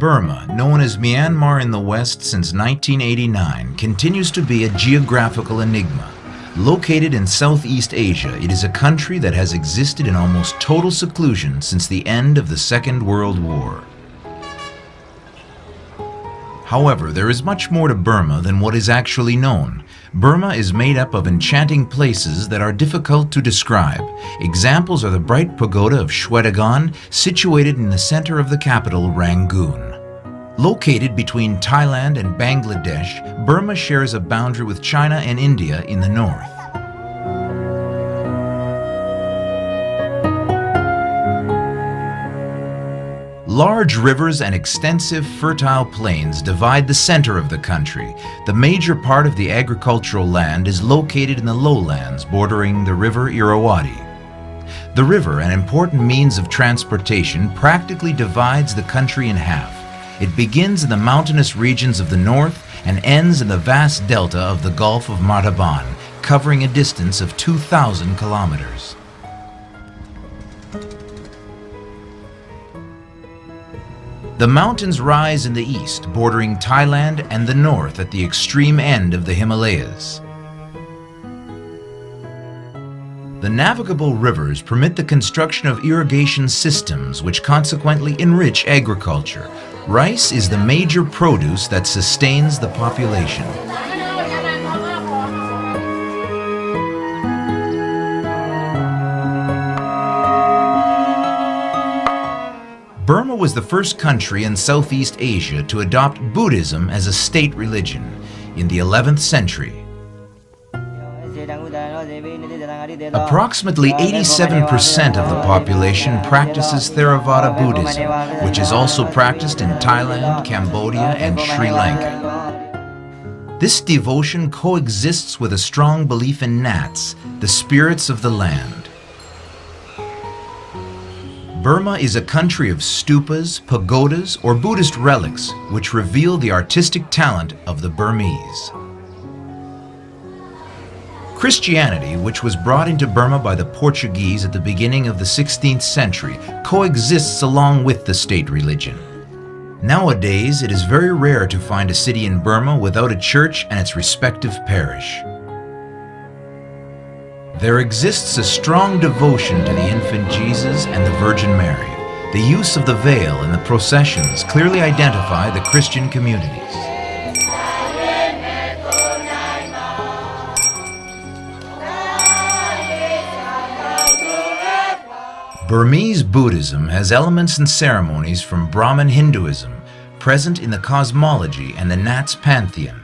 Burma, known as Myanmar in the West since 1989, continues to be a geographical enigma. Located in Southeast Asia, it is a country that has existed in almost total seclusion since the end of the Second World War. However, there is much more to Burma than what is actually known. Burma is made up of enchanting places that are difficult to describe. Examples are the bright pagoda of Shwedagon, situated in the center of the capital, Rangoon. Located between Thailand and Bangladesh, Burma shares a boundary with China and India in the north. Large rivers and extensive fertile plains divide the center of the country. The major part of the agricultural land is located in the lowlands bordering the river Irrawaddy. The river, an important means of transportation, practically divides the country in half. It begins in the mountainous regions of the north and ends in the vast delta of the Gulf of Martaban, covering a distance of 2,000 kilometers. The mountains rise in the east, bordering Thailand, and the north at the extreme end of the Himalayas. The navigable rivers permit the construction of irrigation systems which consequently enrich agriculture. Rice is the major produce that sustains the population. Burma was the first country in Southeast Asia to adopt Buddhism as a state religion in the 11th century. Approximately 87% of the population practices Theravada Buddhism, which is also practiced in Thailand, Cambodia, and Sri Lanka. This devotion coexists with a strong belief in Nats, the spirits of the land. Burma is a country of stupas, pagodas, or Buddhist relics, which reveal the artistic talent of the Burmese. Christianity, which was brought into Burma by the Portuguese at the beginning of the 16th century, coexists along with the state religion. Nowadays, it is very rare to find a city in Burma without a church and its respective parish. There exists a strong devotion to the infant Jesus and the Virgin Mary. The use of the veil in the processions clearly identify the Christian communities. Burmese Buddhism has elements and ceremonies from Brahmin Hinduism, present in the cosmology and the Nats pantheon.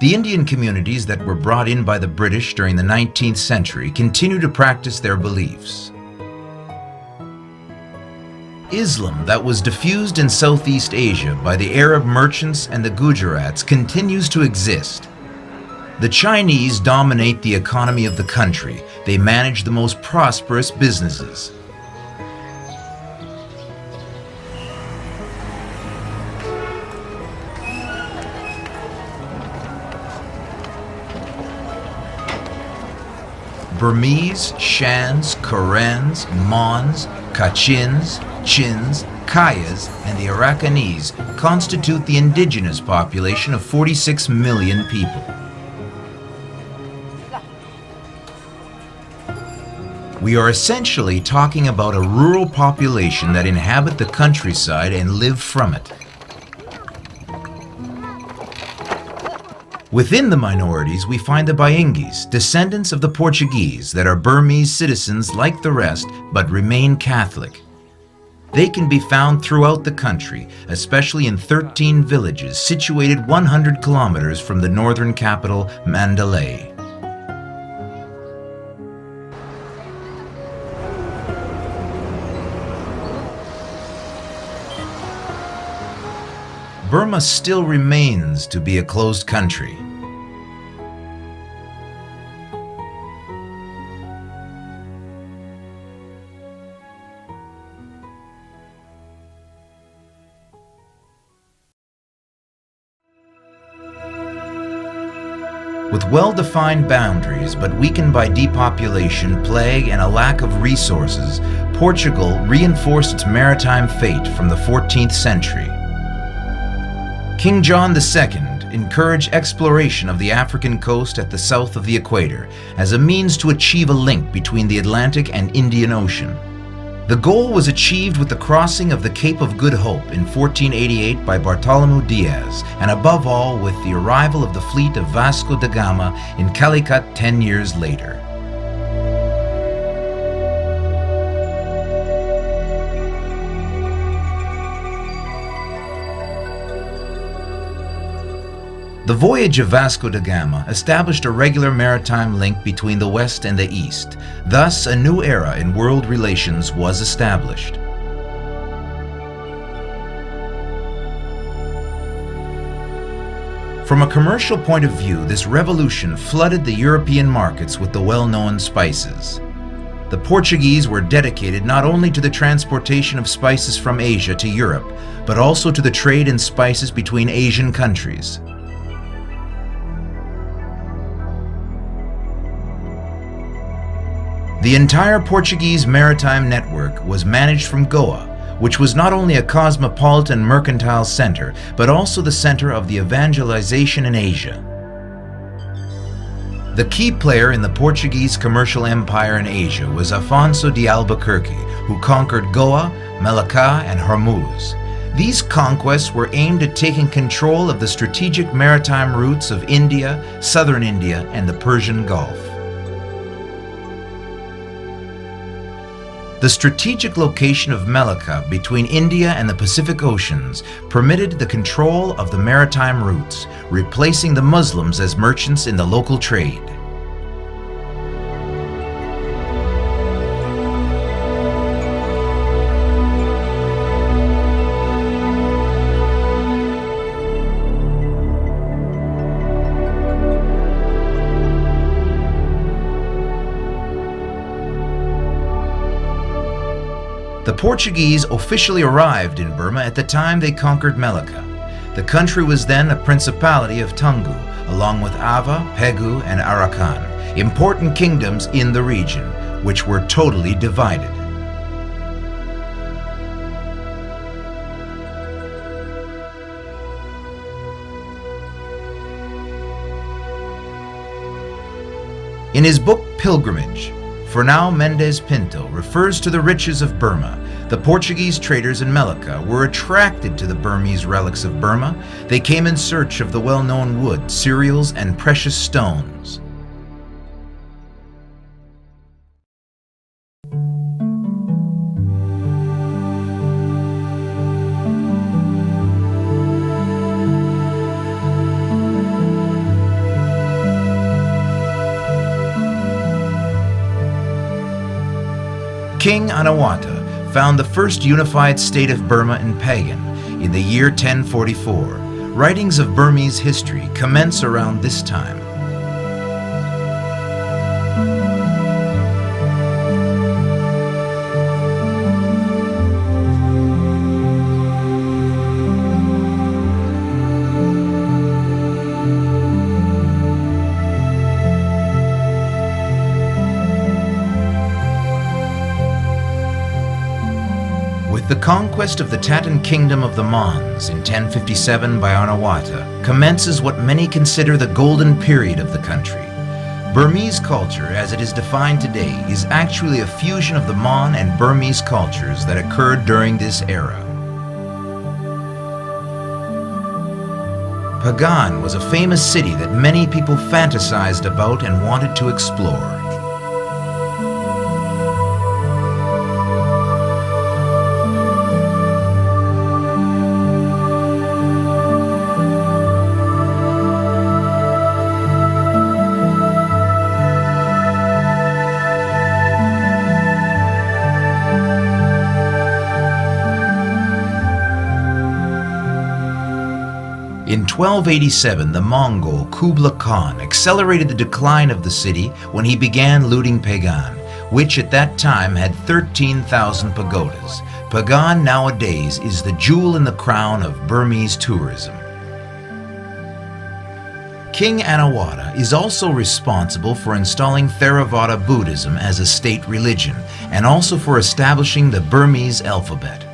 The Indian communities that were brought in by the British during the 19th century continue to practice their beliefs. Islam, that was diffused in Southeast Asia by the Arab merchants and the Gujaratis, continues to exist. The Chinese dominate the economy of the country. They manage the most prosperous businesses. Burmese, Shans, Karens, Mons, Kachins, Chins, Kayas, and the Arakanese constitute the indigenous population of 46 million people. We are essentially talking about a rural population that inhabit the countryside and live from it. Within the minorities, we find the Bayingyis, descendants of the Portuguese that are Burmese citizens like the rest, but remain Catholic. They can be found throughout the country, especially in 13 villages situated 100 kilometers from the northern capital, Mandalay. Burma still remains to be a closed country. With well-defined boundaries but weakened by depopulation, plague, and a lack of resources, Portugal reinforced its maritime fate from the 14th century. King John II encouraged exploration of the African coast at the south of the equator as a means to achieve a link between the Atlantic and Indian Ocean. The goal was achieved with the crossing of the Cape of Good Hope in 1488 by Bartholomew Diaz, and above all with the arrival of the fleet of Vasco da Gama in Calicut 10 years later. The voyage of Vasco da Gama established a regular maritime link between the West and the East. Thus, a new era in world relations was established. From a commercial point of view, this revolution flooded the European markets with the well-known spices. The Portuguese were dedicated not only to the transportation of spices from Asia to Europe, but also to the trade in spices between Asian countries. The entire Portuguese maritime network was managed from Goa, which was not only a cosmopolitan mercantile center, but also the center of the evangelization in Asia. The key player in the Portuguese commercial empire in Asia was Afonso de Albuquerque, who conquered Goa, Malacca, and Hormuz. These conquests were aimed at taking control of the strategic maritime routes of India, southern India, and the Persian Gulf. The strategic location of Malacca between India and the Pacific Oceans permitted the control of the maritime routes, replacing the Muslims as merchants in the local trade. The Portuguese officially arrived in Burma at the time they conquered Malacca. The country was then a principality of Toungoo, along with Ava, Pegu, and Arakan, important kingdoms in the region, which were totally divided. In his book Pilgrimage, Fernão Mendes Pinto refers to the riches of Burma. The Portuguese traders in Malacca were attracted to the Burmese relics of Burma. They came in search of the well-known wood, cereals, and precious stones. King Anawata found the first unified state of Burma in Pagan in the year 1044. Writings of Burmese history commence around this time. conquest of the Tatan kingdom of the Mons in 1057 by Arnawata commences what many consider the golden period of the country. Burmese culture, as it is defined today, is actually a fusion of the Mon and Burmese cultures that occurred during this era. Pagan was a famous city that many people fantasized about and wanted to explore. In 1287, the Mongol Kublai Khan accelerated the decline of the city when he began looting Pagan, which at that time had 13,000 pagodas. Pagan nowadays is the jewel in the crown of Burmese tourism. King Anawata is also responsible for installing Theravada Buddhism as a state religion, and also for establishing the Burmese alphabet.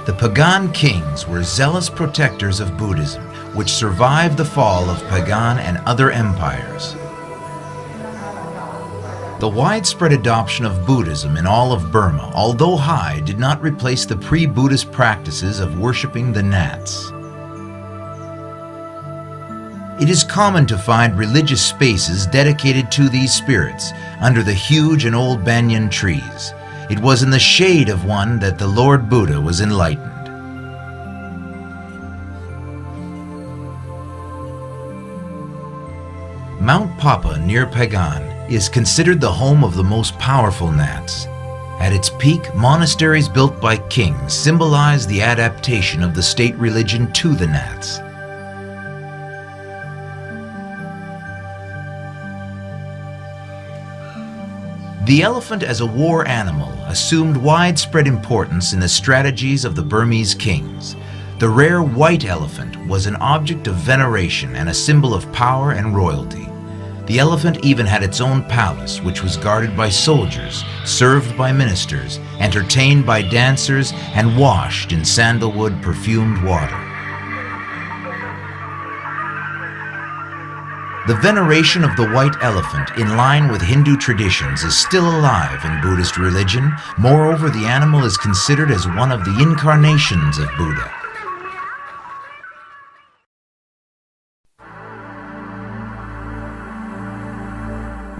The Pagan kings were zealous protectors of Buddhism, which survived the fall of Pagan and other empires. The widespread adoption of Buddhism in all of Burma, although high, did not replace the pre-Buddhist practices of worshipping the Nats. It is common to find religious spaces dedicated to these spirits under the huge and old banyan trees. It was in the shade of one that the Lord Buddha was enlightened. Mount Papa near Pagan is considered the home of the most powerful Nats. At its peak, monasteries built by kings symbolize the adaptation of the state religion to the Nats. The elephant as a war animal assumed widespread importance in the strategies of the Burmese kings. The rare white elephant was an object of veneration and a symbol of power and royalty. The elephant even had its own palace, which was guarded by soldiers, served by ministers, entertained by dancers, and washed in sandalwood perfumed water. The veneration of the white elephant, in line with Hindu traditions, is still alive in Buddhist religion. Moreover, the animal is considered as one of the incarnations of Buddha.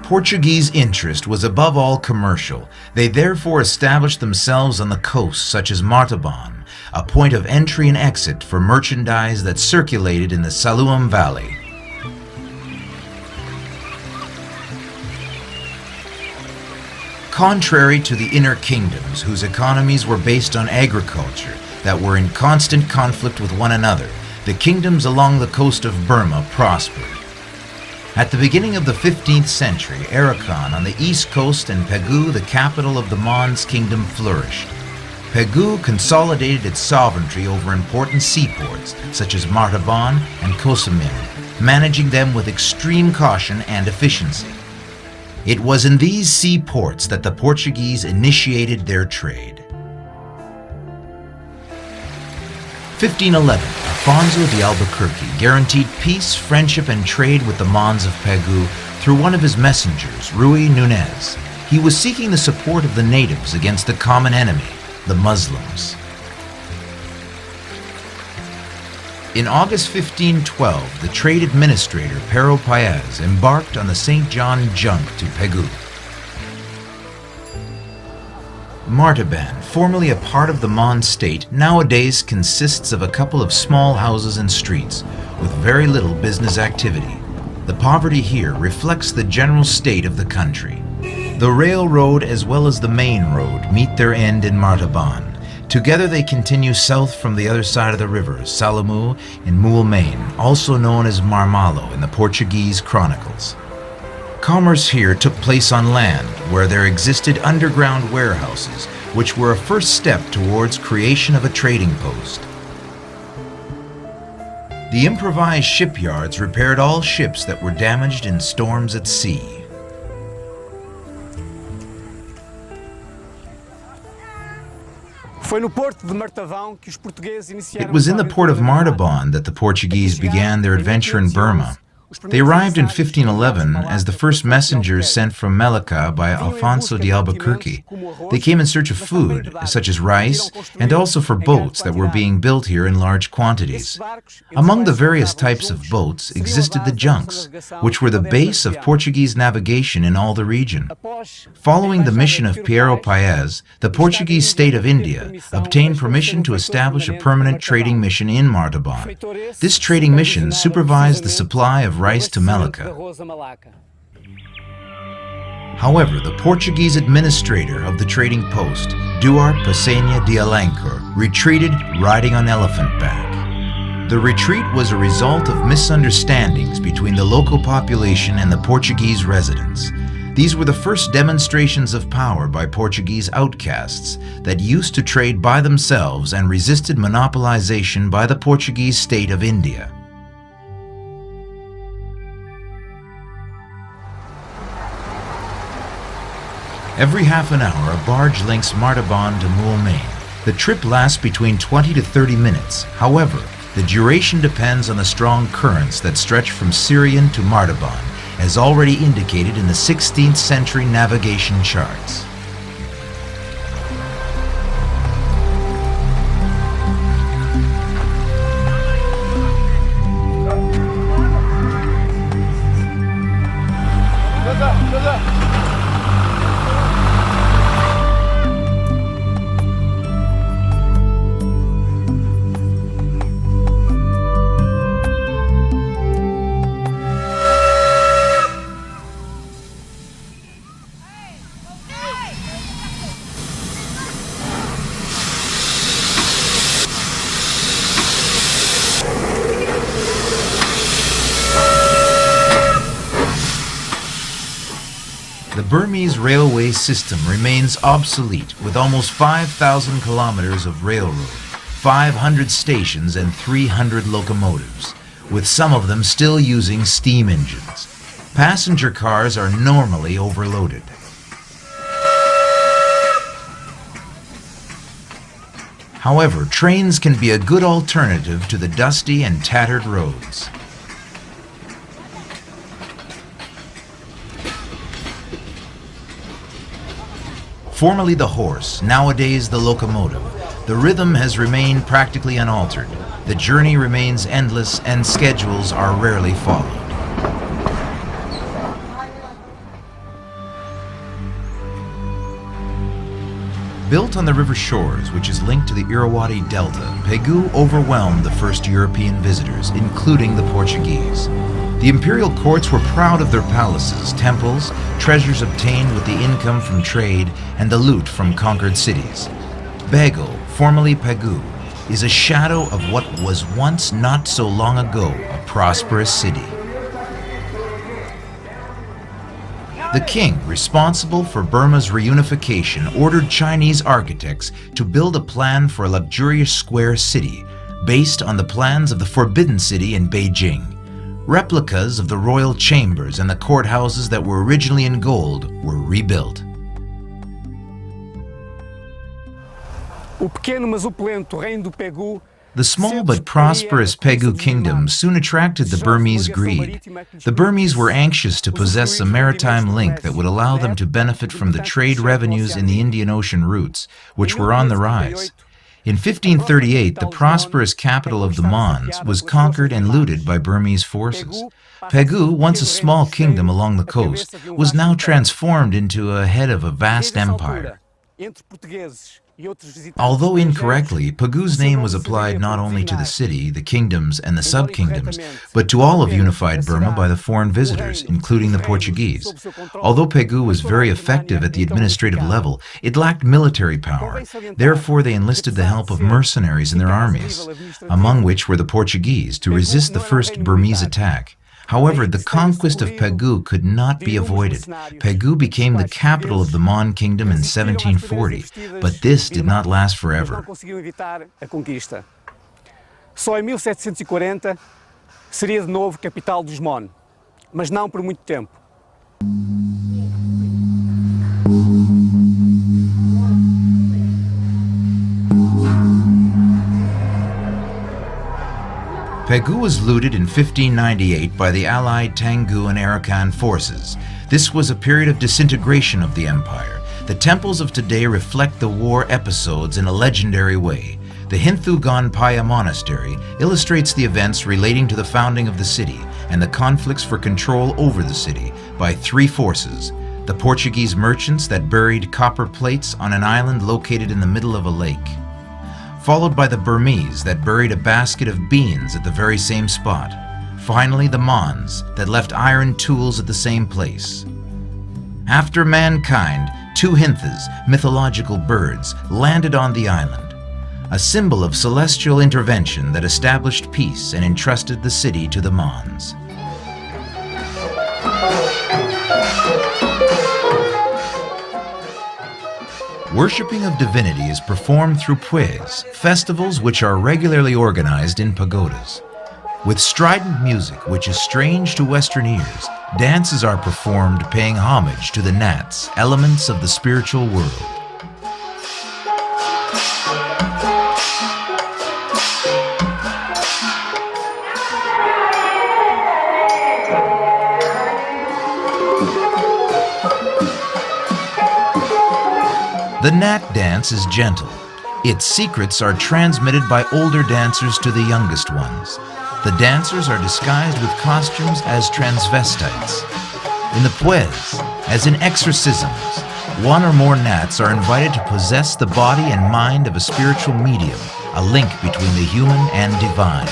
Portuguese interest was above all commercial. They therefore established themselves on the coast, such as Martaban, a point of entry and exit for merchandise that circulated in the Siloam Valley. Contrary to the inner kingdoms, whose economies were based on agriculture that were in constant conflict with one another, the kingdoms along the coast of Burma prospered. At the beginning of the 15th century, Arakan on the east coast and Pegu, the capital of the Mons kingdom, flourished. Pegu consolidated its sovereignty over important seaports such as Martaban and Kosamim, managing them with extreme caution and efficiency. It was in these seaports that the Portuguese initiated their trade. 1511, Afonso de Albuquerque guaranteed peace, friendship, and trade with the Mons of Pegu through one of his messengers, Rui Nunez. He was seeking the support of the natives against the common enemy, the Muslims. In August 1512, the trade administrator, Pero Paez, embarked on the St. John junk to Pegu. Martaban, formerly a part of the Mon state, nowadays consists of a couple of small houses and streets, with very little business activity. The poverty here reflects the general state of the country. The railroad as well as the main road meet their end in Martaban. Together they continue south from the other side of the river, Salamu in Moulmein, also known as Marmalo in the Portuguese chronicles. Commerce here took place on land, where there existed underground warehouses, which were a first step towards creation of a trading post. The improvised shipyards repaired all ships that were damaged in storms at sea. It was in the port of Martaban that the Portuguese began their adventure in Burma. They arrived in 1511 as the first messengers sent from Malacca by Alfonso de Albuquerque. They came in search of food, such as rice, and also for boats that were being built here in large quantities. Among the various types of boats existed the junks, which were the base of Portuguese navigation in all the region. Following the mission of Piero Paez, the Portuguese state of India obtained permission to establish a permanent trading mission in Martaban. This trading mission supervised the supply of rice to Malacca. However, the Portuguese administrator of the trading post, Duarte Pessanha de Alencar, retreated riding on elephant back. The retreat was a result of misunderstandings between the local population and the Portuguese residents. These were the first demonstrations of power by Portuguese outcasts that used to trade by themselves and resisted monopolization by the Portuguese state of India. Every half an hour, a barge links Martaban to Moulmein. The trip lasts between 20 to 30 minutes. However, the duration depends on the strong currents that stretch from Syrian to Martaban, as already indicated in the 16th century navigation charts. The Burmese railway system remains obsolete with almost 5,000 kilometers of railroad, 500 stations and 300 locomotives, with some of them still using steam engines. Passenger cars are normally overloaded. However, trains can be a good alternative to the dusty and tattered roads. Formerly the horse, nowadays the locomotive, the rhythm has remained practically unaltered. The journey remains endless and schedules are rarely followed. Built on the river shores, which is linked to the Irrawaddy Delta, Pegu overwhelmed the first European visitors, including the Portuguese. The imperial courts were proud of their palaces, temples, treasures obtained with the income from trade, and the loot from conquered cities. Bago, formerly Pegu, is a shadow of what was once not so long ago a prosperous city. The king, responsible for Burma's reunification, ordered Chinese architects to build a plan for a luxurious square city based on the plans of the Forbidden City in Beijing. Replicas of the royal chambers and the courthouses that were originally in gold were rebuilt. The small but prosperous Pegu kingdom soon attracted the Burmese greed. The Burmese were anxious to possess a maritime link that would allow them to benefit from the trade revenues in the Indian Ocean routes, which were on the rise. In 1538, the prosperous capital of the Mons was conquered and looted by Burmese forces. Pegu, once a small kingdom along the coast, was now transformed into a head of a vast empire. Although incorrectly, Pegu's name was applied not only to the city, the kingdoms, and the sub-kingdoms, but to all of unified Burma by the foreign visitors, including the Portuguese. Although Pegu was very effective at the administrative level, it lacked military power. Therefore, they enlisted the help of mercenaries in their armies, among which were the Portuguese, to resist the first Burmese attack. However, the conquest of Pegu could not be avoided. Pegu became the capital of the Mon Kingdom in 1740, but this did not last forever. Só em 1740 seria de novo capital dos Mon, mas não por muito tempo. Pegu was looted in 1598 by the allied Taungoo and Arakan forces. This was a period of disintegration of the empire. The temples of today reflect the war episodes in a legendary way. The Hinthu Gonpaya Monastery illustrates the events relating to the founding of the city and the conflicts for control over the city by three forces: the Portuguese merchants that buried copper plates on an island located in the middle of a lake, followed by the Burmese that buried a basket of beans at the very same spot. Finally, the Mons that left iron tools at the same place. After mankind, two Hinthas, mythological birds, landed on the island, a symbol of celestial intervention that established peace and entrusted the city to the Mons. Worshipping of divinity is performed through pues, festivals which are regularly organized in pagodas. With strident music, which is strange to Western ears, dances are performed paying homage to the Nats, elements of the spiritual world. The Nat dance is gentle. Its secrets are transmitted by older dancers to the youngest ones. The dancers are disguised with costumes as transvestites. In the pues, as in exorcisms, one or more Nats are invited to possess the body and mind of a spiritual medium, a link between the human and divine.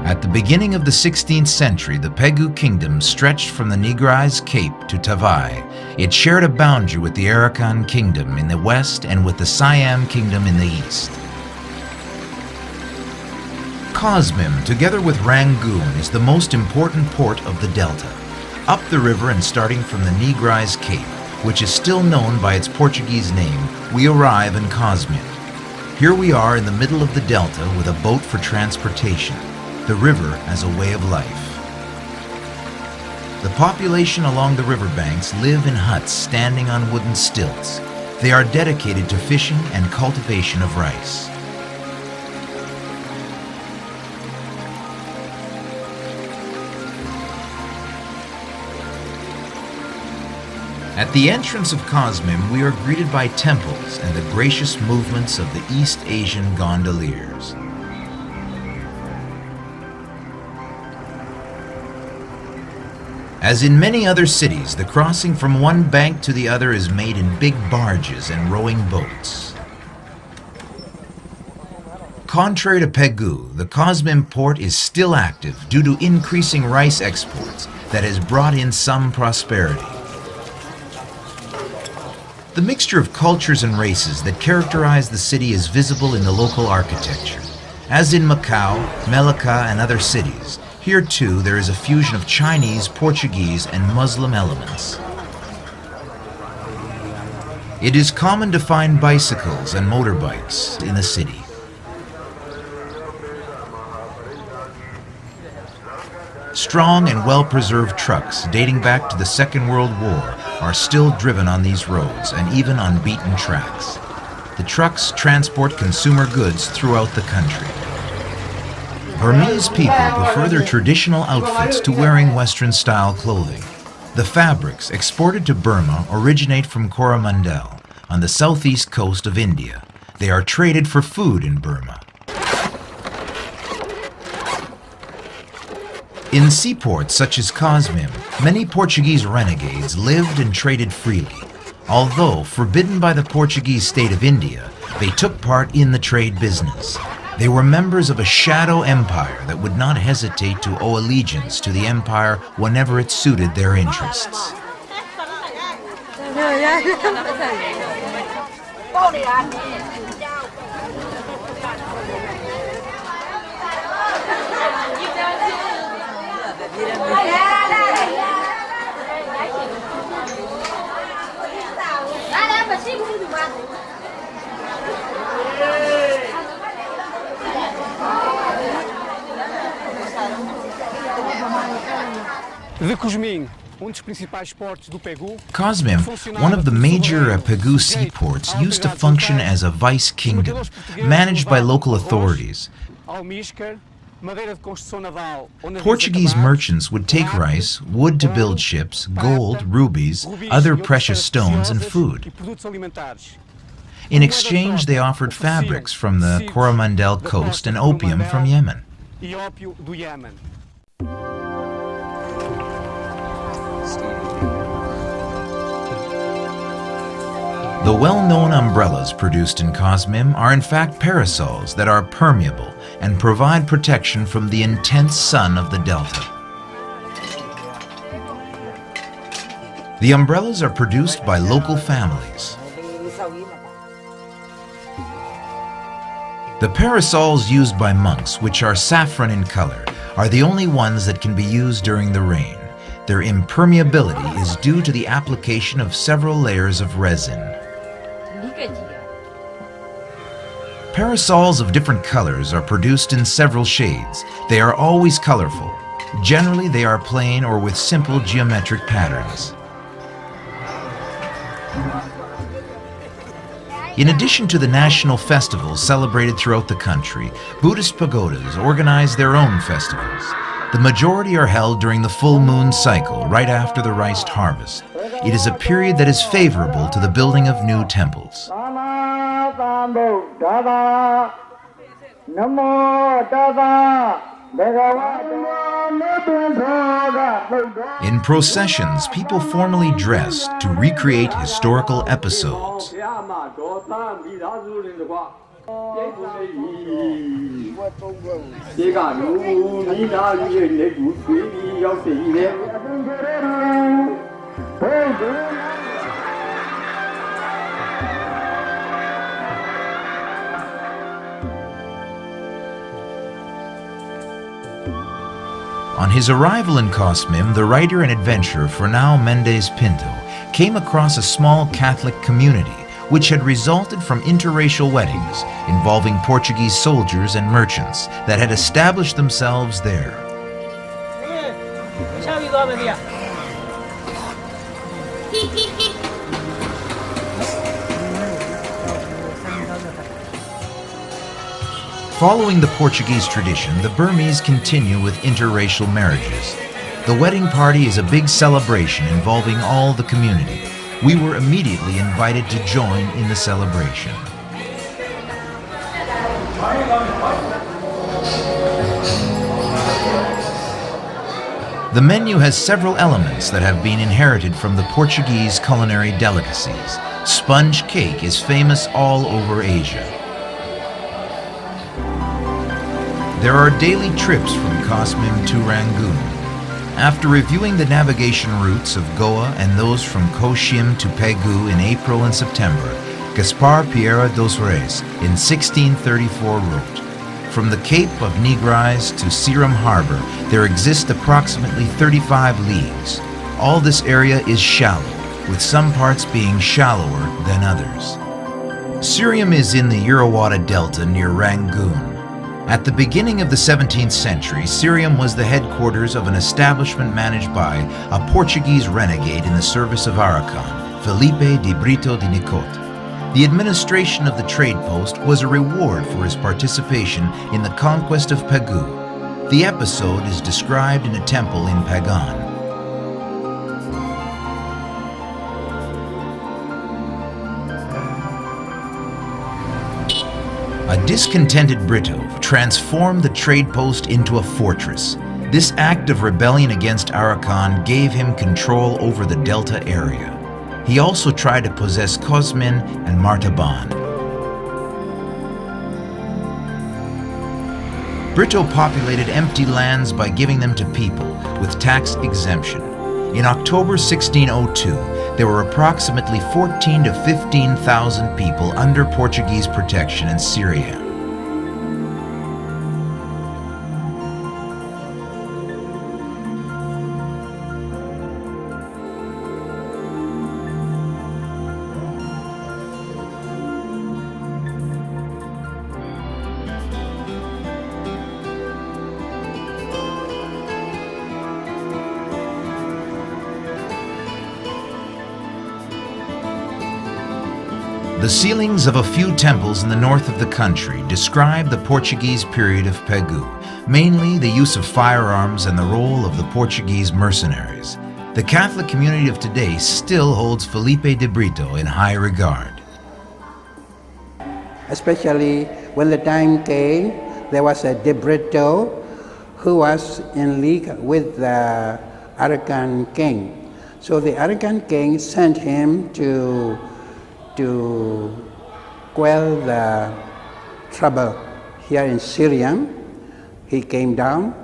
At the beginning of the 16th century, the Pegu kingdom stretched from the Negrais Cape to Tavai. It shared a boundary with the Arakan kingdom in the west and with the Siam kingdom in the east. Cosmim, together with Rangoon, is the most important port of the delta. Up the river and starting from the Negrais Cape, which is still known by its Portuguese name, we arrive in Cosmim. Here we are in the middle of the delta with a boat for transportation. The river as a way of life. The population along the riverbanks live in huts standing on wooden stilts. They are dedicated to fishing and cultivation of rice. At the entrance of Cosmim, we are greeted by temples and the gracious movements of the East Asian gondoliers. As in many other cities, the crossing from one bank to the other is made in big barges and rowing boats. Contrary to Pegu, the Cosmim port is still active due to increasing rice exports that has brought in some prosperity. The mixture of cultures and races that characterize the city is visible in the local architecture. As in Macau, Melaka, and other cities, here too there is a fusion of Chinese, Portuguese, and Muslim elements. It is common to find bicycles and motorbikes in the city. Strong and well-preserved trucks dating back to the Second World War are still driven on these roads and even on beaten tracks. The trucks transport consumer goods throughout the country. Burmese people prefer their traditional outfits to wearing Western-style clothing. The fabrics exported to Burma originate from Coromandel on the southeast coast of India. They are traded for food in Burma. In seaports such as Cosmim, many Portuguese renegades lived and traded freely. Although forbidden by the Portuguese state of India, they took part in the trade business. They were members of a shadow empire that would not hesitate to owe allegiance to the empire whenever it suited their interests. De Cosmin, dos principais portos do Pegu, Cosmin, one of the major Pegu seaports, used to function as a vice kingdom, managed by local authorities. Portuguese merchants would take rice, wood to build ships, gold, rubies, other precious stones, and food. In exchange, they offered fabrics from the Coromandel coast and opium from Yemen. The well-known umbrellas produced in Cosmin are in fact parasols that are permeable and provide protection from the intense sun of the delta. The umbrellas are produced by local families. The parasols used by monks, which are saffron in color, are the only ones that can be used during the rain. Their impermeability is due to the application of several layers of resin. Parasols of different colors are produced in several shades. They are always colorful. Generally, they are plain or with simple geometric patterns. In addition to the national festivals celebrated throughout the country, Buddhist pagodas organize their own festivals. The majority are held during the full moon cycle, right after the rice harvest. It is a period that is favorable to the building of new temples. In processions, people formally dress to recreate historical episodes. On his arrival in Cosmin, the writer and adventurer Fernão Mendes Pinto came across a small Catholic community which had resulted from interracial weddings involving Portuguese soldiers and merchants that had established themselves there. Following the Portuguese tradition, the Burmese continue with interracial marriages. The wedding party is a big celebration involving all the community. We were immediately invited to join in the celebration. The menu has several elements that have been inherited from the Portuguese culinary delicacies. Sponge cake is famous all over Asia. There are daily trips from Cosmin to Rangoon. After reviewing the navigation routes of Goa and those from Cochin to Pegu in April and September, Gaspar Pereira dos Reis in 1634 wrote, "From the Cape of Negrais to Seram Harbor, there exist approximately 35 leagues. All this area is shallow, with some parts being shallower than others." Seram is in the Urawada Delta near Rangoon. At the beginning of the 17th century, Seram was the headquarters of an establishment managed by a Portuguese renegade in the service of Arakan, Felipe de Brito de Nicot. The administration of the trade post was a reward for his participation in the conquest of Pegu. The episode is described in a temple in Pagan. A discontented Brito transformed the trade post into a fortress. This act of rebellion against Arakan gave him control over the delta area. He also tried to possess Cosmin and Martaban. Brito populated empty lands by giving them to people with tax exemption. In October 1602, there were approximately 14,000 to 15,000 people under Portuguese protection in Syria. The ceilings of a few temples in the north of the country describe the Portuguese period of Pegu, mainly the use of firearms and the role of the Portuguese mercenaries. The Catholic community of today still holds Felipe de Brito in high regard. Especially when the time came, there was a de Brito who was in league with the Arakan king. So the Arakan king sent him to quell the trouble here in Syria. He came down,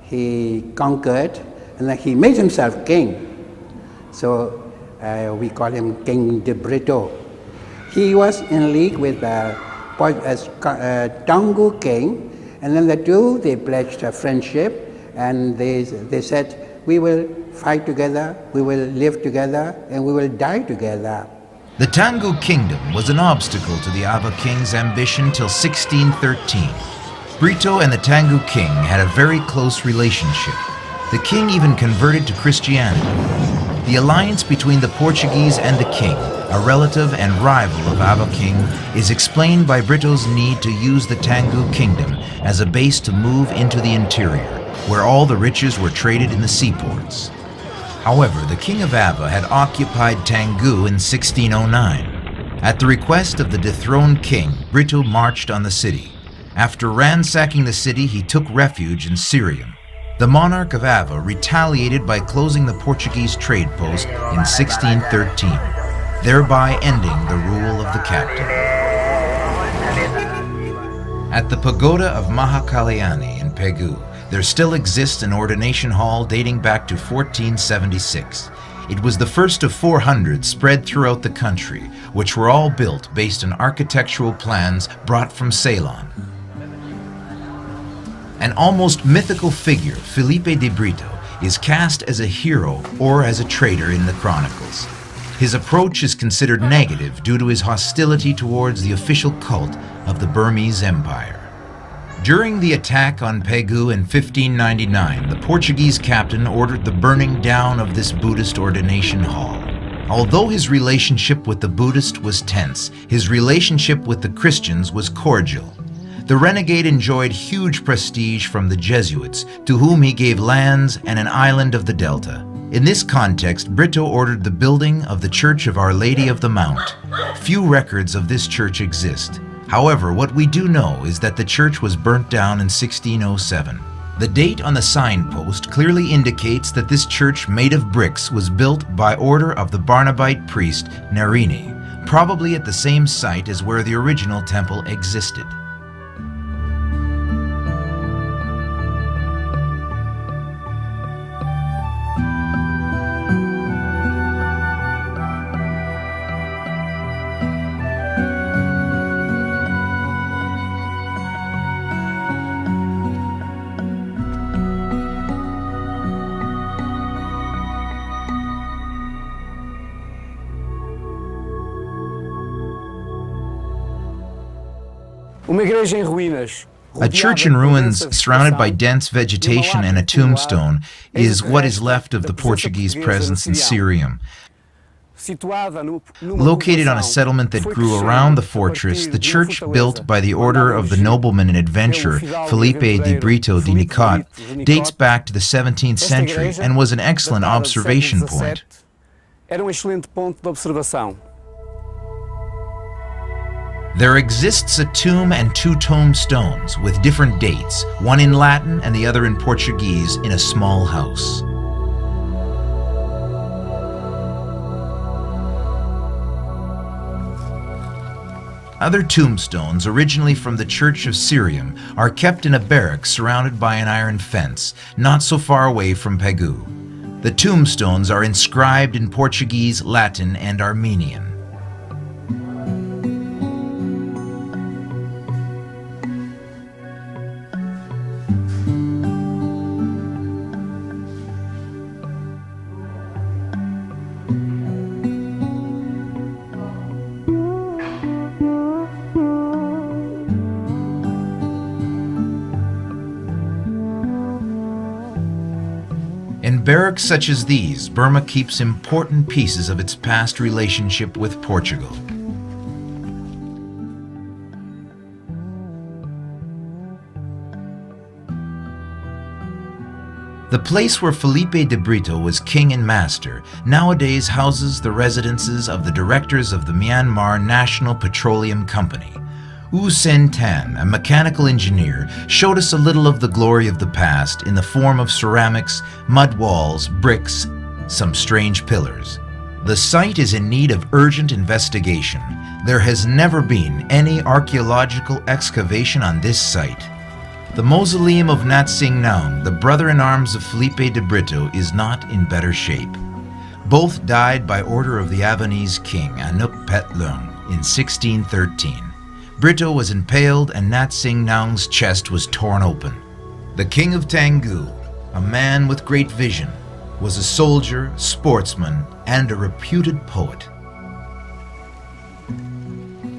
he conquered, and then he made himself king. So we call him King de Brito. He was in league with the Tongu king, and then the two, they pledged a friendship, and they said, we will fight together, we will live together, and we will die together. The Tangu kingdom was an obstacle to the Ava king's ambition till 1613. Brito and the Tangu king had a very close relationship. The king even converted to Christianity. The alliance between the Portuguese and the king, a relative and rival of Ava king, is explained by Brito's need to use the Tangu kingdom as a base to move into the interior, where all the riches were traded in the seaports. However, the king of Ava had occupied Tangu in 1609. At the request of the dethroned king, Brito marched on the city. After ransacking the city, he took refuge in Syria. The monarch of Ava retaliated by closing the Portuguese trade post in 1613, thereby ending the rule of the captain. At the pagoda of Mahakalayani in Pegu, there still exists an ordination hall dating back to 1476. It was the first of 400 spread throughout the country, which were all built based on architectural plans brought from Ceylon. An almost mythical figure, Felipe de Brito, is cast as a hero or as a traitor in the chronicles. His approach is considered negative due to his hostility towards the official cult of the Burmese Empire. During the attack on Pegu in 1599, the Portuguese captain ordered the burning down of this Buddhist ordination hall. Although his relationship with the Buddhist was tense, his relationship with the Christians was cordial. The renegade enjoyed huge prestige from the Jesuits, to whom he gave lands and an island of the Delta. In this context, Brito ordered the building of the Church of Our Lady of the Mount. Few records of this church exist. However, what we do know is that the church was burnt down in 1607. The date on the signpost clearly indicates that this church made of bricks was built by order of the Barnabite priest Narini, probably at the same site as where the original temple existed. A church in ruins surrounded by dense vegetation and a tombstone is what is left of the Portuguese presence in Syria. Located on a settlement that grew around the fortress, the church, built by the order of the nobleman and adventurer Felipe de Brito de Nicot, dates back to the 17th century and was an excellent observation point. There exists a tomb and two tombstones with different dates, one in Latin and the other in Portuguese, in a small house. Other tombstones, originally from the Church of Syriam, are kept in a barrack surrounded by an iron fence, not so far away from Pegu. The tombstones are inscribed in Portuguese, Latin, and Armenian. In barracks such as these, Burma keeps important pieces of its past relationship with Portugal. The place where Felipe de Brito was king and master nowadays houses the residences of the directors of the Myanmar National Petroleum Company. U Sen Tan, a mechanical engineer, showed us a little of the glory of the past in the form of ceramics, mud walls, bricks, some strange pillars. The site is in need of urgent investigation. There has never been any archaeological excavation on this site. The mausoleum of Nat Sing Naung, the brother-in-arms of Felipe de Brito, is not in better shape. Both died by order of the Avanese king, Anup Pet Leung, in 1613. Brito was impaled and Nat Sing Naung's chest was torn open. The king of Taungu, a man with great vision, was a soldier, sportsman, and a reputed poet.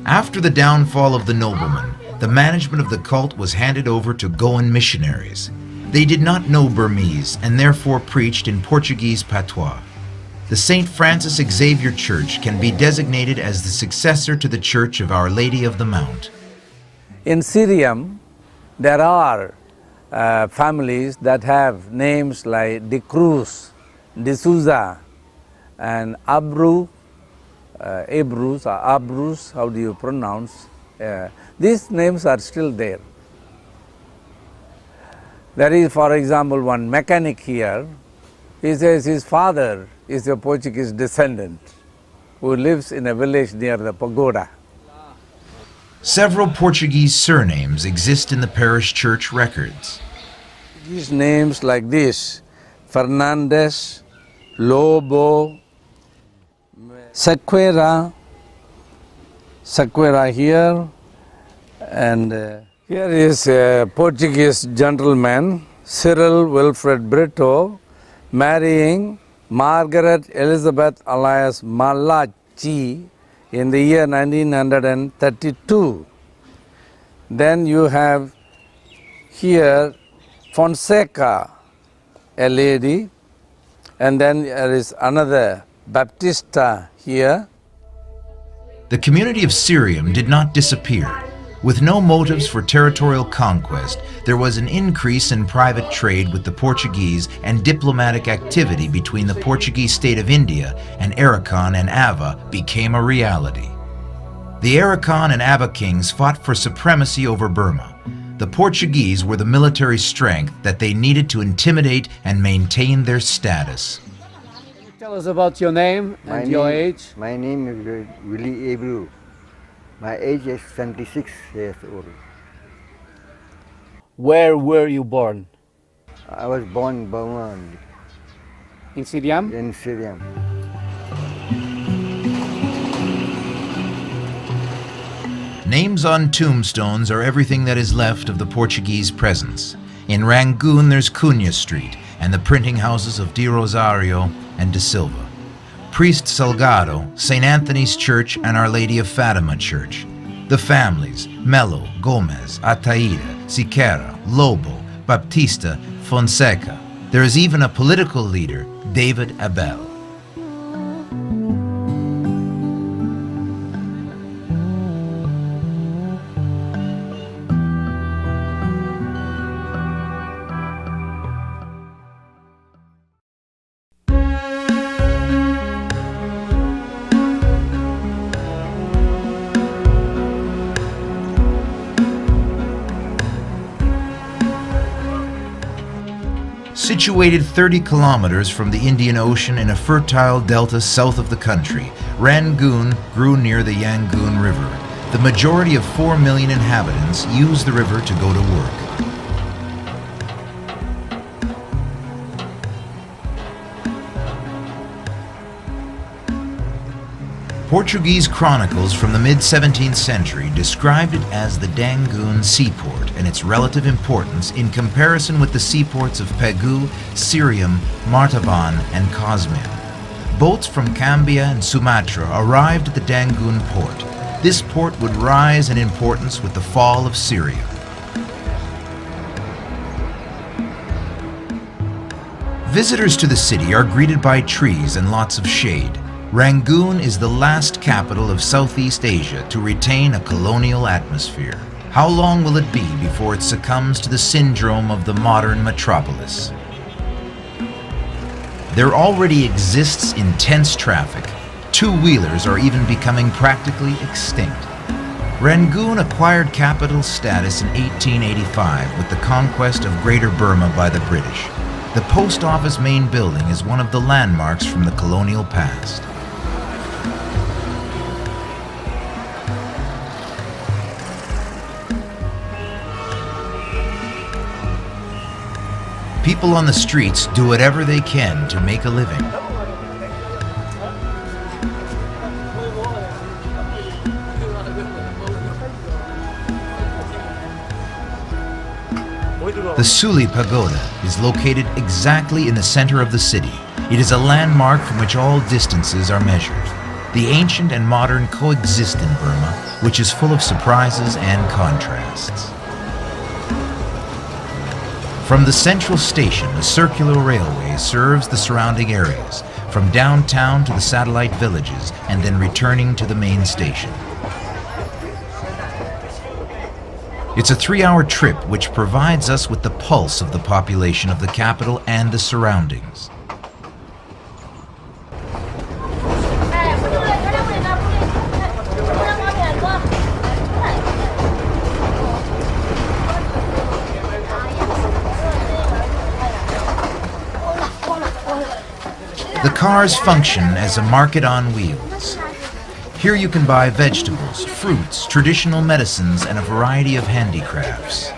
After the downfall of the nobleman, the management of the cult was handed over to Goan missionaries. They did not know Burmese and therefore preached in Portuguese patois. The St. Francis Xavier Church can be designated as the successor to the Church of Our Lady of the Mount. In Syrian, there are families that have names like De Cruz, De Souza, and Abrus, or Abrus, how do you pronounce? These names are still there. There is, for example, one mechanic here. He says his father is a Portuguese descendant who lives in a village near the pagoda. Several Portuguese surnames exist in the parish church records. These names like this: Fernandez, Lobo, Sequeira here, and here is a Portuguese gentleman, Cyril Wilfred Brito, marrying Margaret Elizabeth alias Malachi in the year 1932. Then you have here Fonseca, a lady, and then there is another Baptista here. The community of Syriam did not disappear. With no motives for territorial conquest, there was an increase in private trade with the Portuguese and diplomatic activity between the Portuguese state of India and Arakan and Ava became a reality. The Arakan and Ava kings fought for supremacy over Burma. The Portuguese were the military strength that they needed to intimidate and maintain their status. Tell us about your name and your age. My name is Willie Abreu. My age is 76 years old. Where were you born? I was born in Burma, In Syriam? in Syria. Names on tombstones are everything that is left of the Portuguese presence. In Rangoon, there's Cunha Street and the printing houses of De Rosario and De Silva. Priest Salgado, St. Anthony's Church, and Our Lady of Fatima Church. The families, Melo, Gomez, Ataída, Siqueira, Lobo, Baptista, Fonseca. There is even a political leader, David Abel. Situated 30 kilometers from the Indian Ocean in a fertile delta south of the country, Rangoon grew near the Yangon River. The majority of 4 million inhabitants use the river to go to work. Portuguese chronicles from the mid-17th century described it as the Dangoon seaport and its relative importance in comparison with the seaports of Pegu, Syriam, Martaban, and Kazmin. Boats from Cambia and Sumatra arrived at the Dangoon port. This port would rise in importance with the fall of Syria. Visitors to the city are greeted by trees and lots of shade. Rangoon is the last capital of Southeast Asia to retain a colonial atmosphere. How long will it be before it succumbs to the syndrome of the modern metropolis? there already exists intense traffic. Two-wheelers are even becoming practically extinct. Rangoon acquired capital status in 1885 with the conquest of Greater Burma by the British. The post office main building is one of the landmarks from the colonial past. People on the streets do whatever they can to make a living. The Suli Pagoda is located exactly in the center of the city. It is a landmark from which all distances are measured. The ancient and modern coexist in Burma, which is full of surprises and contrasts. From the central station, a circular railway serves the surrounding areas, from downtown to the satellite villages, and then returning to the main station. It's a 3-hour trip which provides us with the pulse of the population of the capital and the surroundings. The cars function as a market on wheels. Here you can buy vegetables, fruits, traditional medicines, and a variety of handicrafts.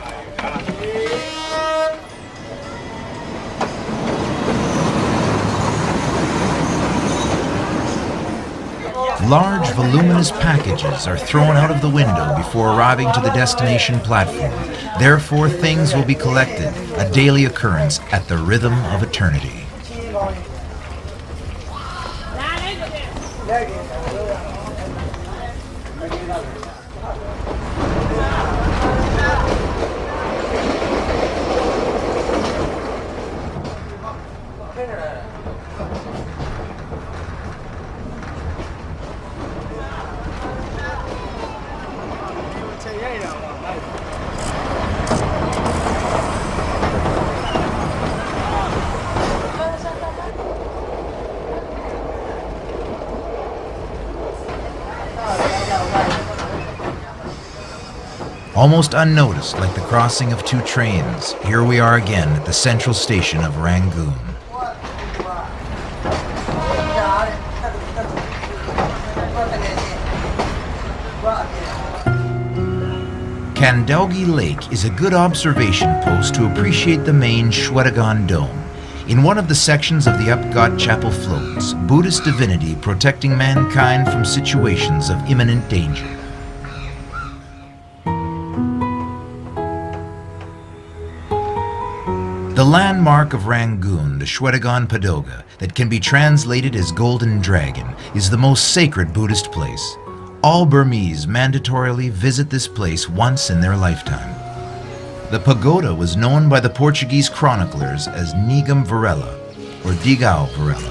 Large, voluminous packages are thrown out of the window before arriving to the destination platform. Therefore, things will be collected, a daily occurrence at the rhythm of eternity. Almost unnoticed, like the crossing of two trains, here we are again at the central station of Rangoon. Kandaugi Lake is a good observation post to appreciate the main Shwedagon Dome. In one of the sections of the Upghat Chapel floats, Buddhist divinity protecting mankind from situations of imminent danger. The landmark of Rangoon, the Shwedagon Pagoda, that can be translated as Golden Dragon, is the most sacred Buddhist place. All Burmese mandatorily visit this place once in their lifetime. The pagoda was known by the Portuguese chroniclers as Nigam Varela, or Digao Varela.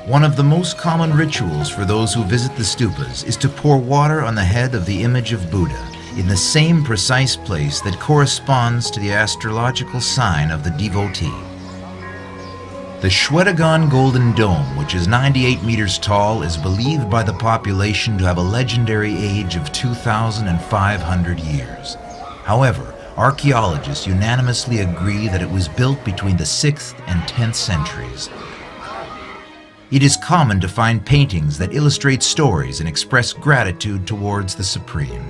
One of the most common rituals for those who visit the stupas is to pour water on the head of the image of Buddha, in the same precise place that corresponds to the astrological sign of the devotee. The Shwedagon Golden Dome, which is 98 meters tall, is believed by the population to have a legendary age of 2,500 years. However, archaeologists unanimously agree that it was built between the 6th and 10th centuries. It is common to find paintings that illustrate stories and express gratitude towards the Supreme.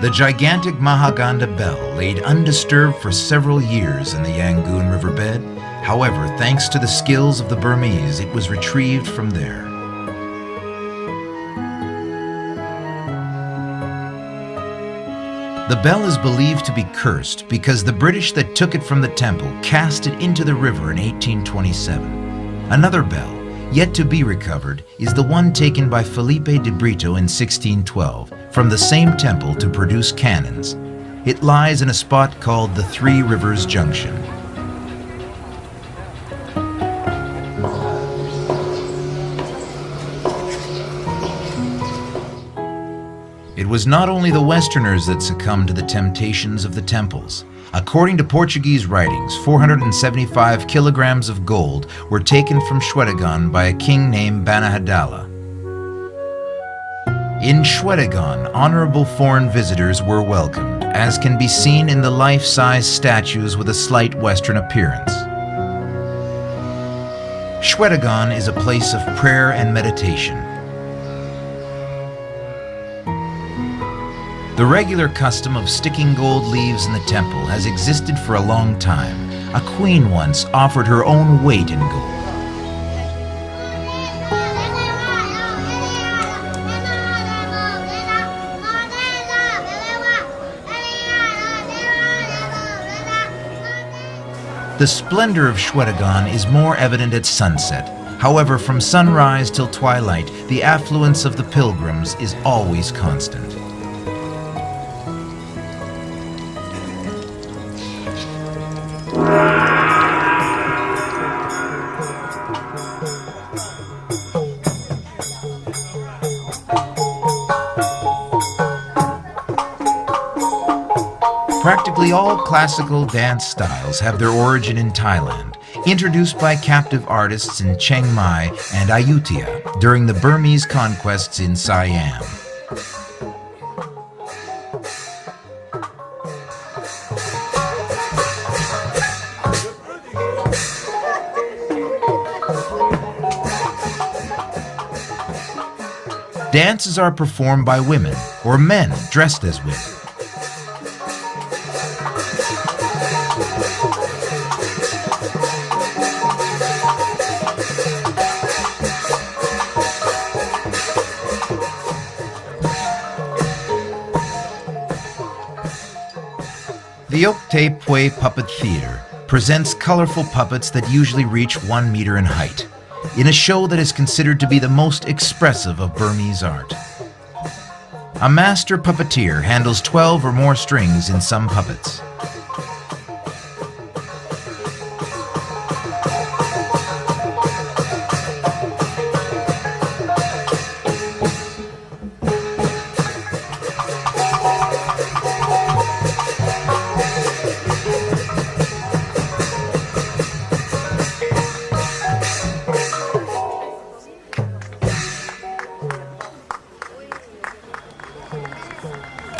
The gigantic Mahaganda bell laid undisturbed for several years in the Yangon riverbed. However, thanks to the skills of the Burmese, it was retrieved from there. The bell is believed to be cursed because the British that took it from the temple cast it into the river in 1827. Another bell, yet to be recovered, is the one taken by Felipe de Brito in 1612 from the same temple to produce cannons. It lies in a spot called the Three Rivers Junction. It was not only the Westerners that succumbed to the temptations of the temples. According to Portuguese writings, 475 kilograms of gold were taken from Shwedagon by a king named Banahadala. In Shwedagon, honorable foreign visitors were welcomed, as can be seen in the life-size statues with a slight Western appearance. Shwedagon is a place of prayer and meditation. The regular custom of sticking gold leaves in the temple has existed for a long time. A queen once offered her own weight in gold. The splendor of Shwedagon is more evident at sunset. However, from sunrise till twilight, the affluence of the pilgrims is always constant. Practically all classical dance styles have their origin in Thailand, introduced by captive artists in Chiang Mai and Ayutthaya during the Burmese conquests in Siam. Dances are performed by women or men dressed as women. The Oktay Pue Puppet Theater presents colorful puppets that usually reach 1 meter in height, in a show that is considered to be the most expressive of Burmese art. A master puppeteer handles 12 or more strings in some puppets.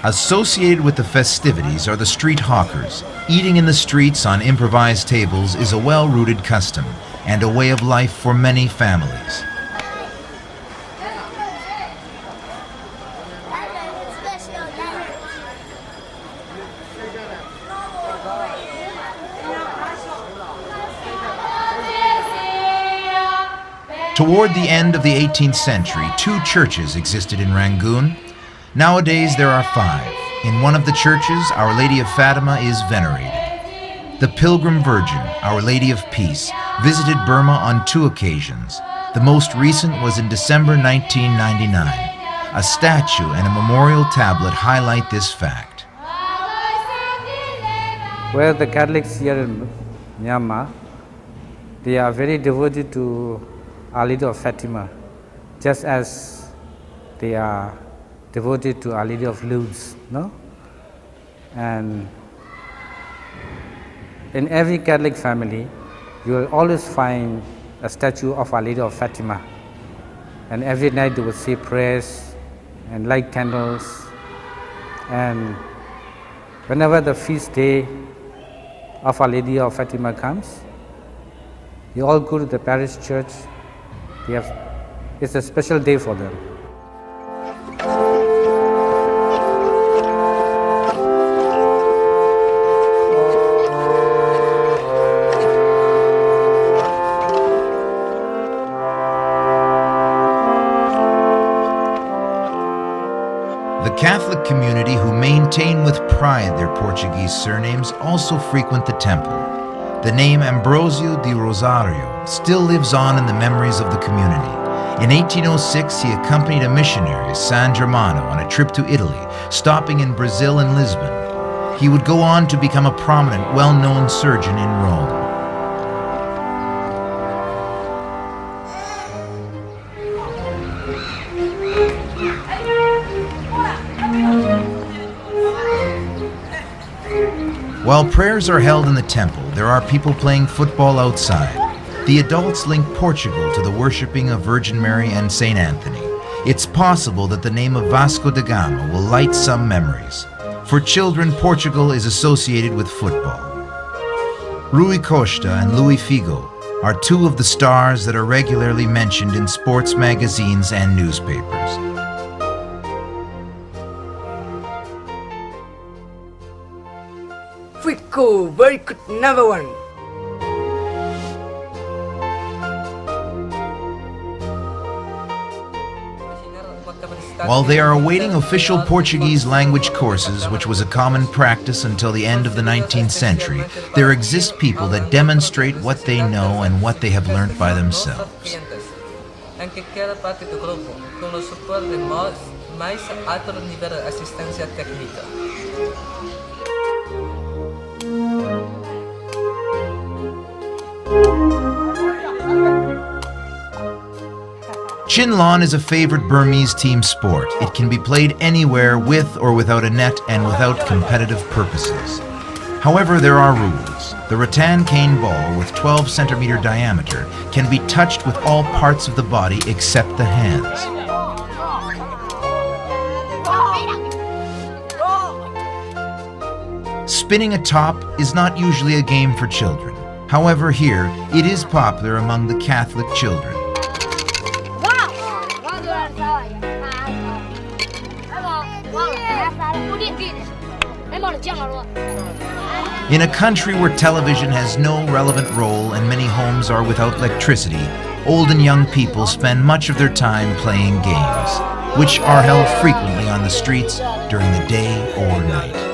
Associated with the festivities are the street hawkers. Eating in the streets on improvised tables is a well-rooted custom and a way of life for many families. Toward the end of the 18th century, 2 churches existed in Rangoon. Nowadays there are 5. In one of the churches, Our Lady of Fatima is venerated. The Pilgrim Virgin, Our Lady of Peace, visited Burma on 2 occasions. The most recent was in December 1999. A statue and a memorial tablet highlight this fact. Where the Catholics here in Myanmar, they are very devoted to Our Lady of Fatima, just as they are devoted to Our Lady of Lourdes, no? And in every Catholic family, you will always find a statue of Our Lady of Fatima. And every night they will say prayers and light candles. And whenever the feast day of Our Lady of Fatima comes, they all go to the parish church. It's a special day for them. The Catholic community who maintain with pride their Portuguese surnames also frequent the temple. The name Ambrosio de Rosario still lives on in the memories of the community. In 1806, he accompanied a missionary, San Germano, on a trip to Italy, stopping in Brazil and Lisbon. He would go on to become a prominent, well-known surgeon in Rome. While prayers are held in the temple, there are people playing football outside. The adults link Portugal to the worshipping of Virgin Mary and St. Anthony. It's possible that the name of Vasco da Gama will light some memories. For children, Portugal is associated with football. Rui Costa and Luís Figo are two of the stars that are regularly mentioned in sports magazines and newspapers. Figo, very good, number one. While they are awaiting official Portuguese language courses, which was a common practice until the end of the 19th century, there exist people that demonstrate what they know and what they have learned by themselves. Chinlon is a favorite Burmese team sport. It can be played anywhere with or without a net and without competitive purposes. However, there are rules. The rattan cane ball with 12 centimeter diameter can be touched with all parts of the body except the hands. Spinning a top is not usually a game for children. However, here, it is popular among the Catholic children. In a country where television has no relevant role and many homes are without electricity, old and young people spend much of their time playing games, which are held frequently on the streets during the day or night.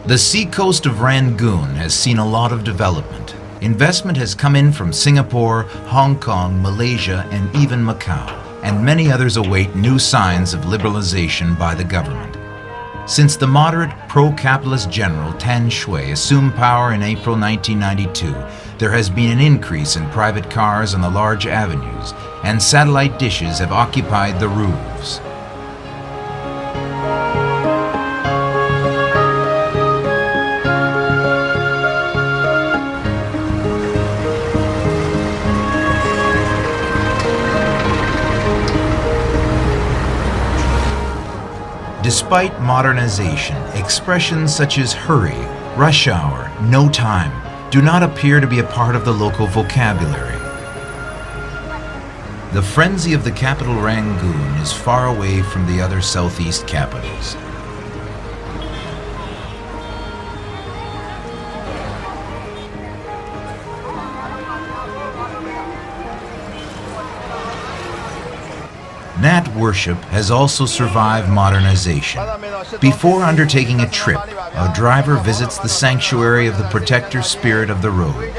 The seacoast of Rangoon has seen a lot of development. Investment has come in from Singapore, Hong Kong, Malaysia, and even Macau, and many others await new signs of liberalization by the government. Since the moderate pro-capitalist general Tan Shui assumed power in April 1992, there has been an increase in private cars on the large avenues, and satellite dishes have occupied the roofs. Despite modernization, expressions such as hurry, rush hour, no time do not appear to be a part of the local vocabulary. The frenzy of the capital Rangoon is far away from the other southeast capitals. Nat worship has also survived modernization. Before undertaking a trip, a driver visits the sanctuary of the protector spirit of the roads.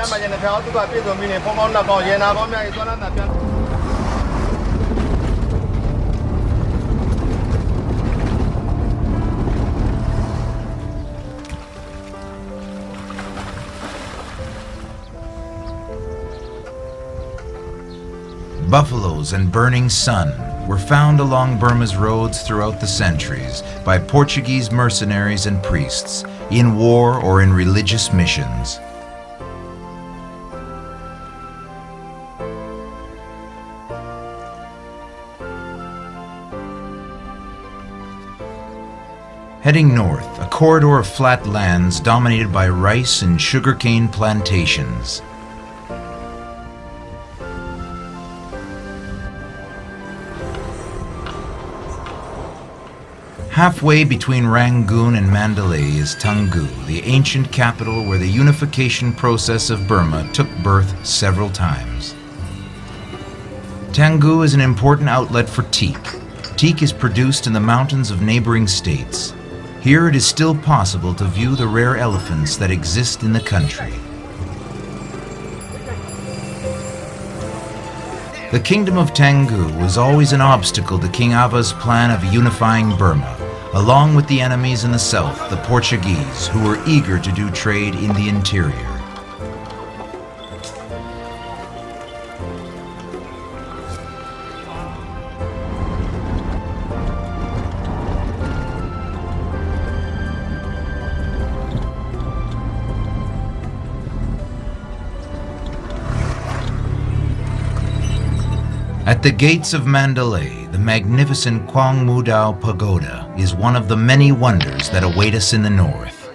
Buffaloes and burning sun were found along Burma's roads throughout the centuries by Portuguese mercenaries and priests, in war or in religious missions. Heading north, a corridor of flat lands dominated by rice and sugarcane plantations. Halfway between Rangoon and Mandalay is Taungoo, the ancient capital where the unification process of Burma took birth several times. Taungoo is an important outlet for teak. Teak is produced in the mountains of neighboring states. Here it is still possible to view the rare elephants that exist in the country. The kingdom of Taungoo was always an obstacle to King Ava's plan of unifying Burma, along with the enemies in the south, the Portuguese, who were eager to do trade in the interior. At the gates of Mandalay, the magnificent Quang Mu Dao Pagoda is one of the many wonders that await us in the north.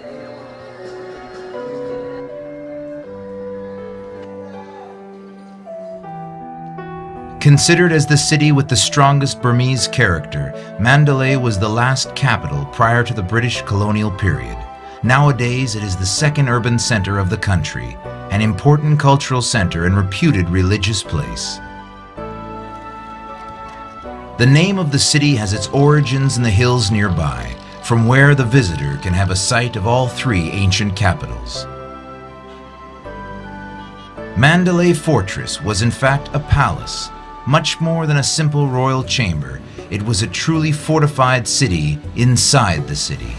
Considered as the city with the strongest Burmese character, Mandalay was the last capital prior to the British colonial period. Nowadays, it is the second urban center of the country, an important cultural center and reputed religious place. The name of the city has its origins in the hills nearby, from where the visitor can have a sight of all three ancient capitals. Mandalay Fortress was in fact a palace. Much more than a simple royal chamber, it was a truly fortified city inside the city.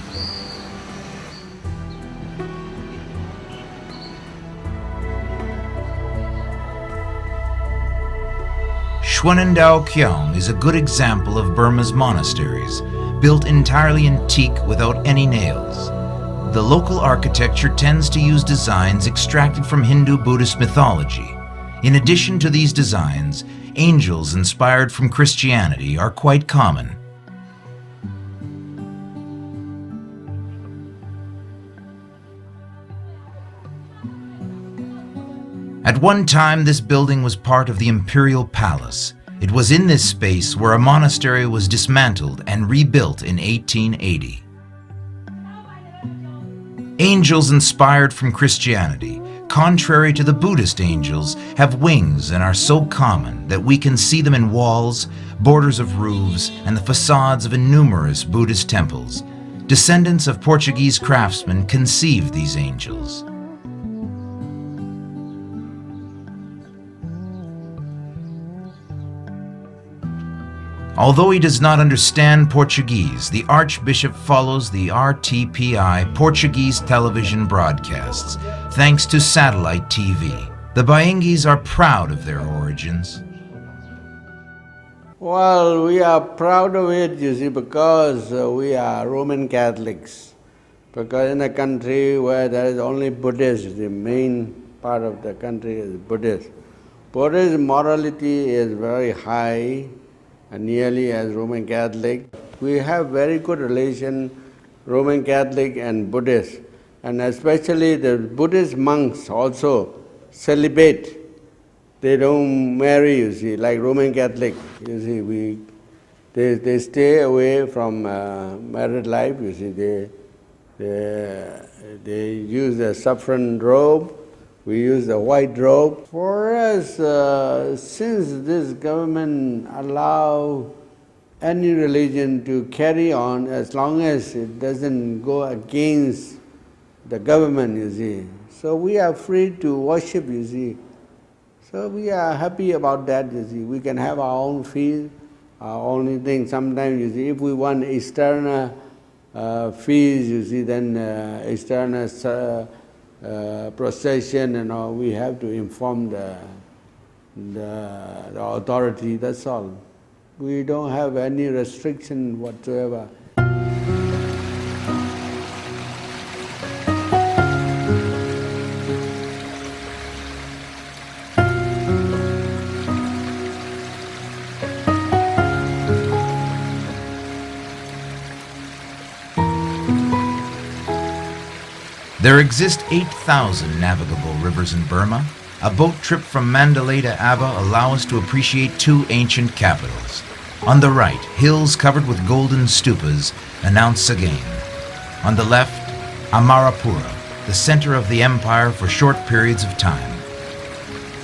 Xuanendao Kiang is a good example of Burma's monasteries, built entirely in teak without any nails. The local architecture tends to use designs extracted from Hindu-Buddhist mythology. In addition to these designs, angels inspired from Christianity are quite common. At one time, this building was part of the Imperial Palace. It was in this space where a monastery was dismantled and rebuilt in 1880. Angels inspired from Christianity, contrary to the Buddhist angels, have wings and are so common that we can see them in walls, borders of roofs, and the facades of numerous Buddhist temples. Descendants of Portuguese craftsmen conceived these angels. Although he does not understand Portuguese, the Archbishop follows the RTPI Portuguese television broadcasts, thanks to satellite TV. The Bayengyis are proud of their origins. Well, we are proud of it, you see, because we are Roman Catholics. Because in a country where there is only Buddhists, the main part of the country is Buddhist. Buddhist morality is very high, and nearly as Roman Catholic. We have very good relation, Roman Catholic and Buddhist. And especially the Buddhist monks also celibate. They don't marry, you see, like Roman Catholic. You see, they stay away from married life, you see. They use the saffron robe, we use the white robe. For us, since this government allow any religion to carry on as long as it doesn't go against the government, you see. So we are free to worship, you see. So we are happy about that, you see. We can have our own feast, our own thing. Sometimes, you see, if we want external feast, you see, then external procession and all, we have to inform the authority, that's all. We don't have any restriction whatsoever. There exist 8,000 navigable rivers in Burma. A boat trip from Mandalay to Ava allows us to appreciate two ancient capitals. On the right, hills covered with golden stupas announce Sagaing. On the left, Amarapura, the center of the empire for short periods of time.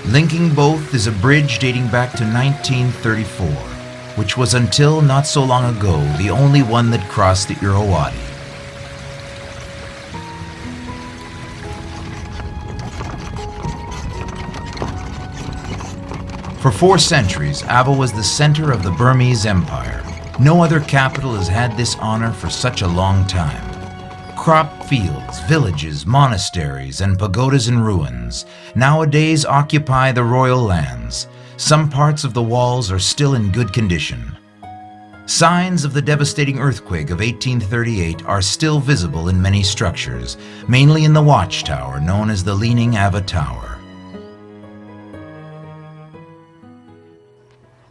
Linking both is a bridge dating back to 1934, which was until not so long ago the only one that crossed the Irrawaddy. For 4 centuries, Ava was the center of the Burmese Empire. No other capital has had this honor for such a long time. Crop fields, villages, monasteries, and pagodas in ruins nowadays occupy the royal lands. Some parts of the walls are still in good condition. Signs of the devastating earthquake of 1838 are still visible in many structures, mainly in the watchtower known as the Leaning Ava Tower.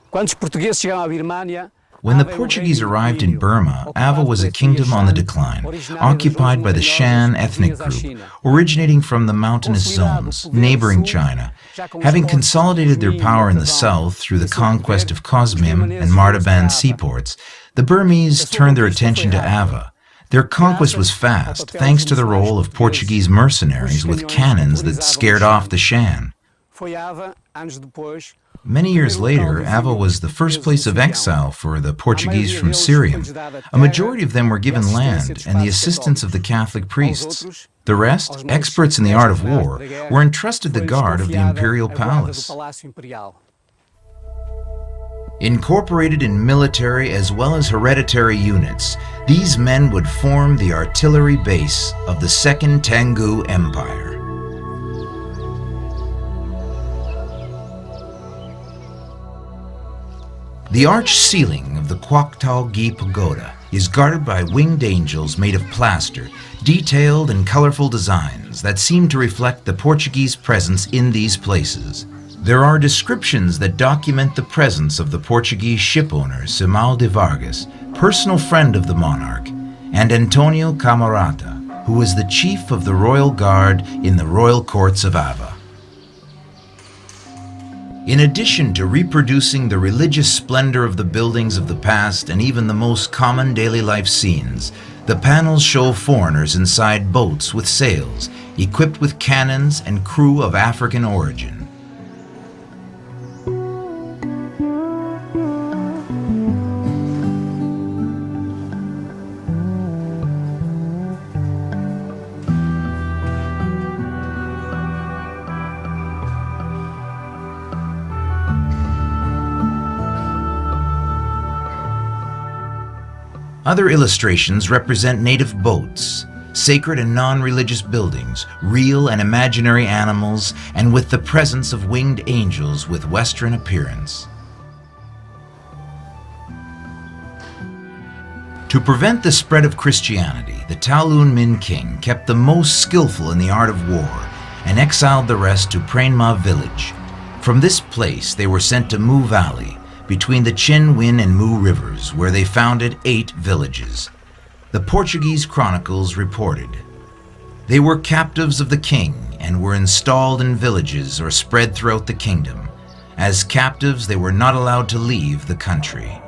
Quando os portugueses chegaram à Birmânia, When the Portuguese arrived in Burma, Ava was a kingdom on the decline, occupied by the Shan ethnic group, originating from the mountainous zones, neighboring China. Having consolidated their power in the south through the conquest of Kosmim and Martaban seaports, the Burmese turned their attention to Ava. Their conquest was fast, thanks to the role of Portuguese mercenaries with cannons that scared off the Shan. foi Ava, anos depois. Many years later, Ava was the first place of exile for the Portuguese from Syria. A majority of them were given land and the assistance of the Catholic priests. The rest, experts in the art of war, were entrusted the guard of the imperial palace. Incorporated in military as well as hereditary units, these men would form the artillery base of the Second Tengu Empire. The arched ceiling of the Kwaktalgi Pagoda is guarded by winged angels made of plaster, detailed and colorful designs that seem to reflect the Portuguese presence in these places. There are descriptions that document the presence of the Portuguese shipowner Simão de Vargas, personal friend of the monarch, and Antonio Camarata, who was the chief of the royal guard in the royal courts of Ava. In addition to reproducing the religious splendor of the buildings of the past and even the most common daily life scenes, the panels show foreigners inside boats with sails, equipped with cannons and crew of African origin. Other illustrations represent native boats, sacred and non-religious buildings, real and imaginary animals, and with the presence of winged angels with Western appearance. To prevent the spread of Christianity, the Kowloon Min King kept the most skillful in the art of war and exiled the rest to Prainma village. From this place they were sent to Mu Valley, between the Chin, Win, and Mu rivers, where they founded 8 villages. The Portuguese chronicles reported, "They were captives of the king and were installed in villages or spread throughout the kingdom. As captives, they were not allowed to leave the country."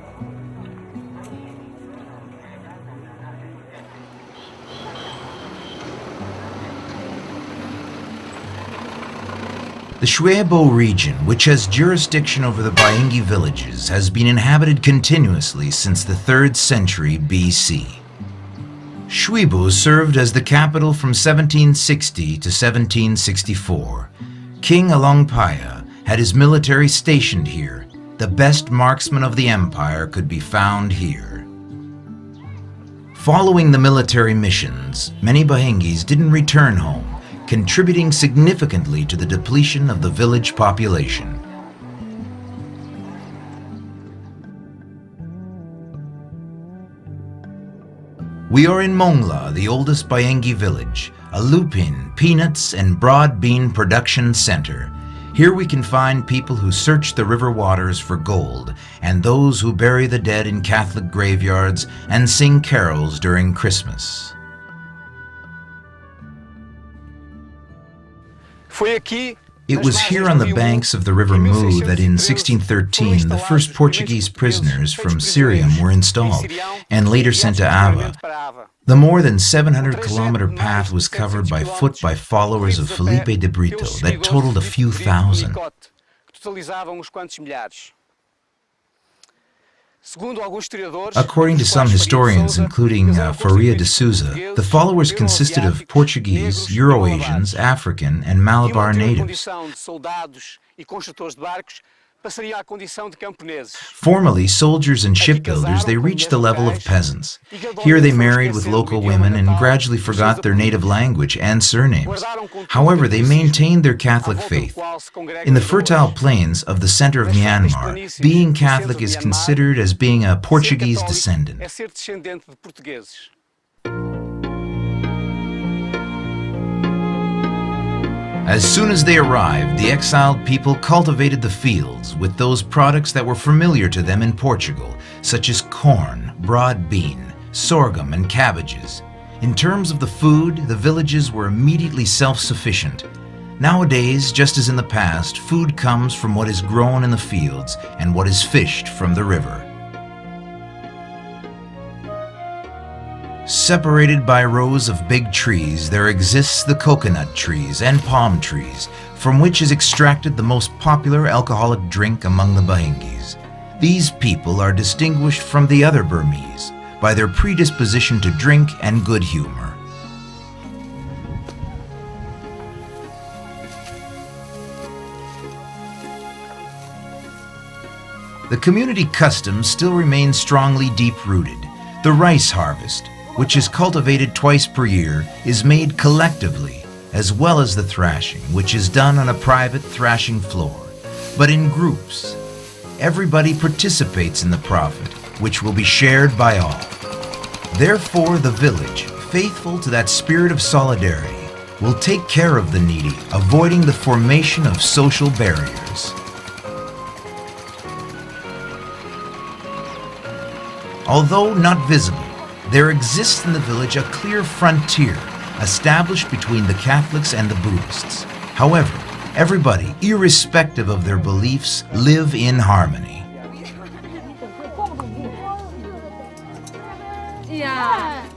The Shuebo region, which has jurisdiction over the Bayingyi villages, has been inhabited continuously since the 3rd century BC. Shuebo served as the capital from 1760 to 1764. King Alongpaya had his military stationed here. The best marksmen of the empire could be found here. Following the military missions, many Bayengyis didn't return home, contributing significantly to the depletion of the village population. We are in Mongla, the oldest Bayingyi village, a lupin, peanuts, and broad bean production center. Here we can find people who search the river waters for gold, and those who bury the dead in Catholic graveyards and sing carols during Christmas. It was here on the banks of the River Mu that in 1613 the first Portuguese prisoners from Syriam were installed and later sent to Ava. The more than 700-kilometer path was covered by foot by followers of Felipe de Brito that totaled a few thousand. According to some historians, including Faria de Souza, the followers consisted of Portuguese, Euroasians, African, and Malabar natives. passaria à condição de camponeses. Formerly soldiers and shipbuilders, they reached the level of peasants. Here they married with local women and gradually forgot their native language and surnames. However, they maintained their Catholic faith. In the fertile plains of the center of Myanmar, being Catholic is considered as being a Portuguese descendant. É ser descendente de portugueses. As soon as they arrived, the exiled people cultivated the fields with those products that were familiar to them in Portugal, such as corn, broad bean, sorghum, and cabbages. In terms of the food, the villages were immediately self-sufficient. Nowadays, just as in the past, food comes from what is grown in the fields and what is fished from the river. Separated by rows of big trees, there exists the coconut trees and palm trees, from which is extracted the most popular alcoholic drink among the Bayengyis. These people are distinguished from the other Burmese by their predisposition to drink and good humor. The community customs still remain strongly deep-rooted. The rice harvest, which is cultivated twice per year, is made collectively, as well as the thrashing, which is done on a private thrashing floor, but in groups. Everybody participates in the profit, which will be shared by all. Therefore, the village, faithful to that spirit of solidarity, will take care of the needy, avoiding the formation of social barriers. Although not visible, there exists in the village a clear frontier established between the Catholics and the Buddhists. However, everybody, irrespective of their beliefs, live in harmony.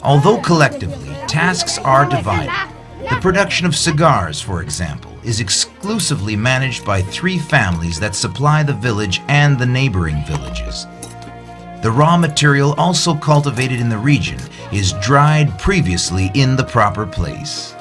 Although collectively, tasks are divided. The production of cigars, for example, is exclusively managed by 3 families that supply the village and the neighboring villages. The raw material also cultivated in the region is dried previously in the proper place.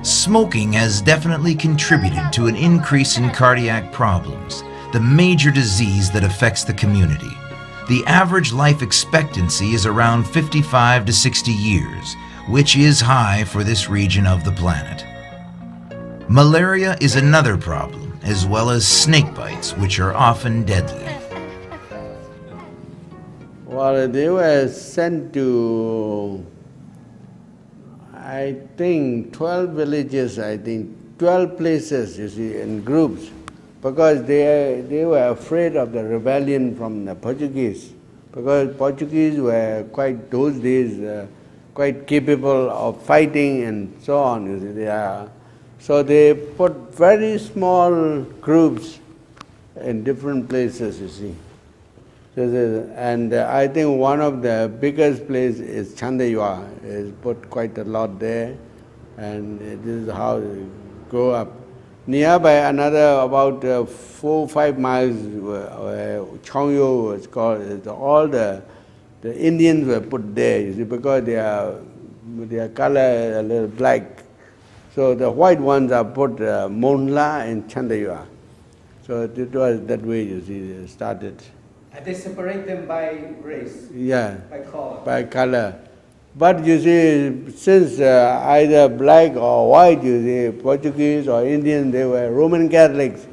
Smoking has definitely contributed to an increase in cardiac problems, the major disease that affects the community. The average life expectancy is around 55 to 60 years, which is high for this region of the planet. Malaria is another problem, as well as snake bites, which are often deadly. Well, they were sent to, I think, 12 villages, 12 places, you see, in groups. Because they were afraid of the rebellion from the Portuguese. Because Portuguese were quite, those days, quite capable of fighting and so on. You see, so they put very small groups in different places, you see. And I think one of the biggest places is Chandayua. It's put quite a lot there, and this is how they grow up. Nearby, another about 4 or 5 miles, Chongyo was called. All the Indians were put there, you see, because their color is a little black. So the white ones are put Monla and Chandayua. So it was that way, you see, it started. And they separate them by race? Yeah. By color? By color. But you see, since either black or white, you see, Portuguese or Indian, they were Roman Catholics.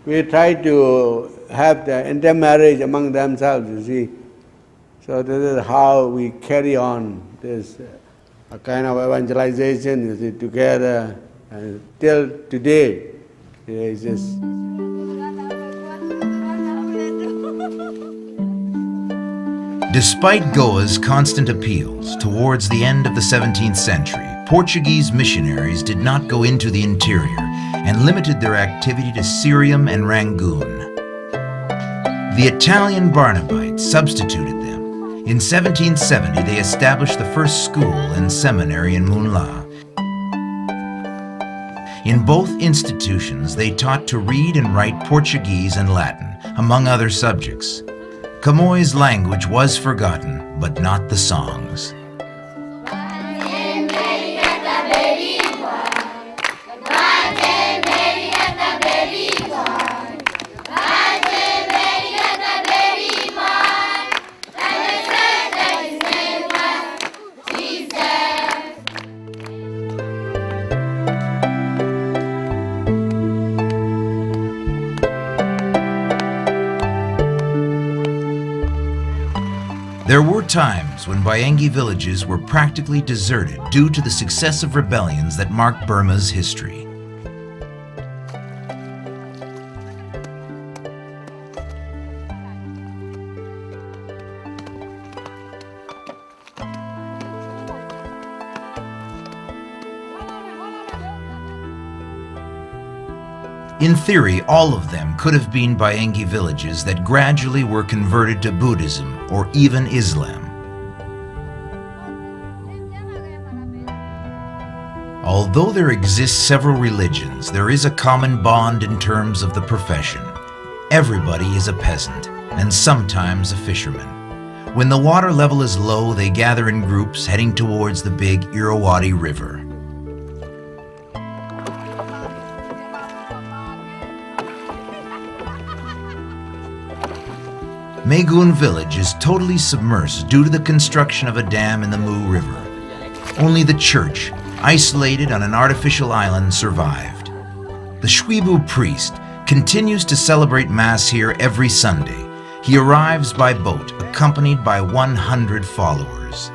We tried to have the intermarriage among themselves, you see. So this is how we carry on this a kind of evangelization, you see, together, and till today. It's just. Despite Goa's constant appeals, towards the end of the 17th century, Portuguese missionaries did not go into the interior and limited their activity to Syriam and Rangoon. The Italian Barnabites substituted them. In 1770, they established the first school and seminary in Munla. In both institutions, they taught to read and write Portuguese and Latin, among other subjects. Kamoy's language was forgotten, but not the songs. There were times when Bayingyi villages were practically deserted due to the successive rebellions that marked Burma's history. In theory, all of them could have been Bayingyi villages that gradually were converted to Buddhism or even Islam. Although there exist several religions, there is a common bond in terms of the profession. Everybody is a peasant, and sometimes a fisherman. When the water level is low, they gather in groups heading towards the big Irrawaddy River. Maygun village is totally submerged due to the construction of a dam in the Mu River. Only the church, isolated on an artificial island, survived. The Shwibu priest continues to celebrate Mass here every Sunday. He arrives by boat, accompanied by 100 followers.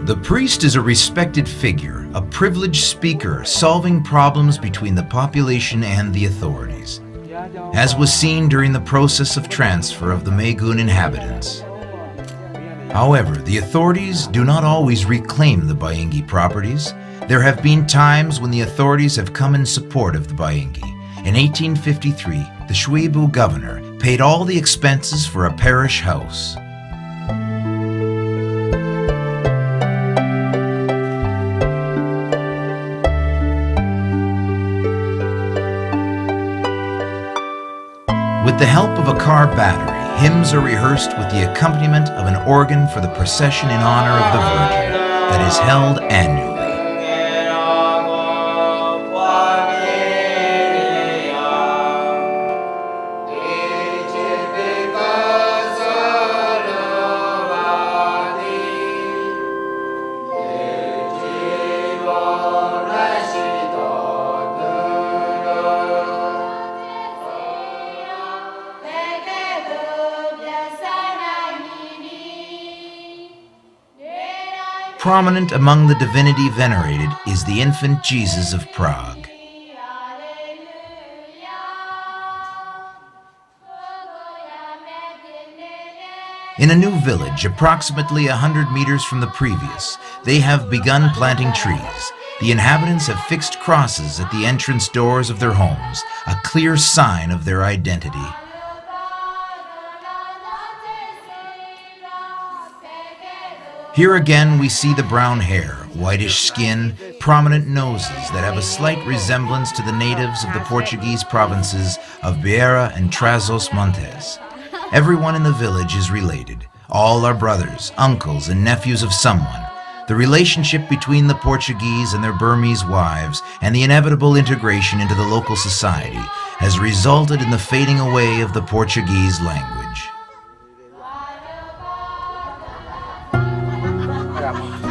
The priest is a respected figure, a privileged speaker solving problems between the population and the authorities, as was seen during the process of transfer of the Maygun inhabitants. However, the authorities do not always reclaim the Bayingyi properties. There have been times when the authorities have come in support of the Bayingyi. In 1853, the Shwibu governor paid all the expenses for a parish house. With the help of a car battery, hymns are rehearsed with the accompaniment of an organ for the procession in honor of the Virgin that is held annually. Prominent among the divinity venerated is the infant Jesus of Prague. In a new village, approximately 100 meters from the previous, they have begun planting trees. The inhabitants have fixed crosses at the entrance doors of their homes, a clear sign of their identity. Here again we see the brown hair, whitish skin, prominent noses that have a slight resemblance to the natives of the Portuguese provinces of Beira and Trás-os-Montes. Everyone in the village is related. All are brothers, uncles, and nephews of someone. The relationship between the Portuguese and their Burmese wives and the inevitable integration into the local society has resulted in the fading away of the Portuguese language.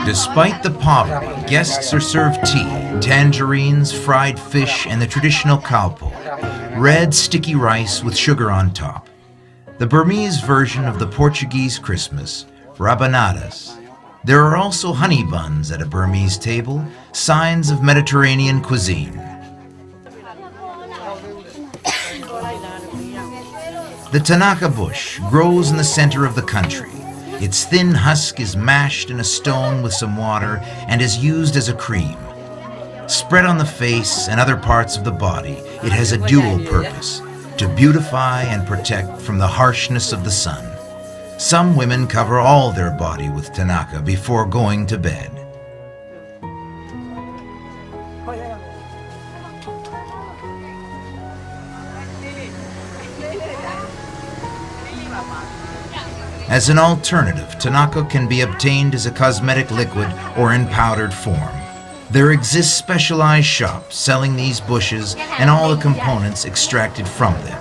Despite the poverty, guests are served tea, tangerines, fried fish, and the traditional kalpo, red sticky rice with sugar on top. The Burmese version of the Portuguese Christmas, rabanadas. There are also honey buns at a Burmese table, signs of Mediterranean cuisine. The Tanaka bush grows in the center of the country. Its thin husk is mashed in a stone with some water and is used as a cream. Spread on the face and other parts of the body, it has a dual purpose, to beautify and protect from the harshness of the sun. Some women cover all their body with Tanaka before going to bed. As an alternative, Tanaka can be obtained as a cosmetic liquid or in powdered form. There exist specialized shops selling these bushes and all the components extracted from them.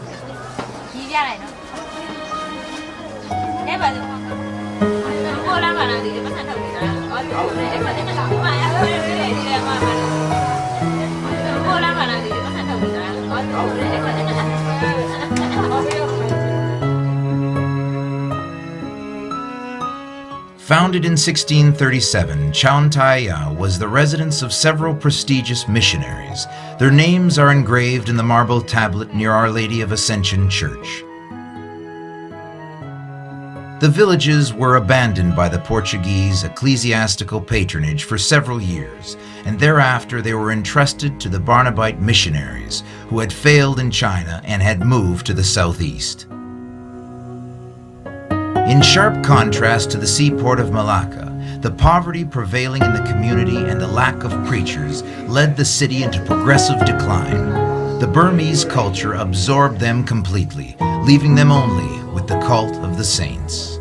Founded in 1637, Chantaya was the residence of several prestigious missionaries. Their names are engraved in the marble tablet near Our Lady of Ascension Church. The villages were abandoned by the Portuguese ecclesiastical patronage for several years, and thereafter they were entrusted to the Barnabite missionaries, who had failed in China and had moved to the southeast. In sharp contrast to the seaport of Malacca, the poverty prevailing in the community and the lack of preachers led the city into progressive decline. The Burmese culture absorbed them completely, leaving them only with the cult of the saints.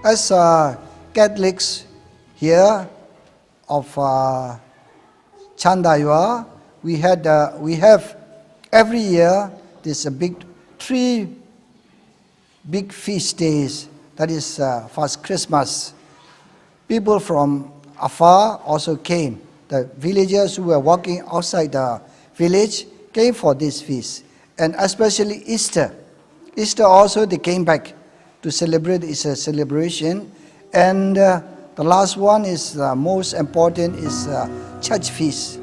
As Catholics here of Chandayua, we have every year this three big feast days. That is first Christmas. People from afar also came. The villagers who were walking outside the village came for this feast, and especially Easter. Easter also they came back to celebrate Easter celebration, and the last one is most important is church feast.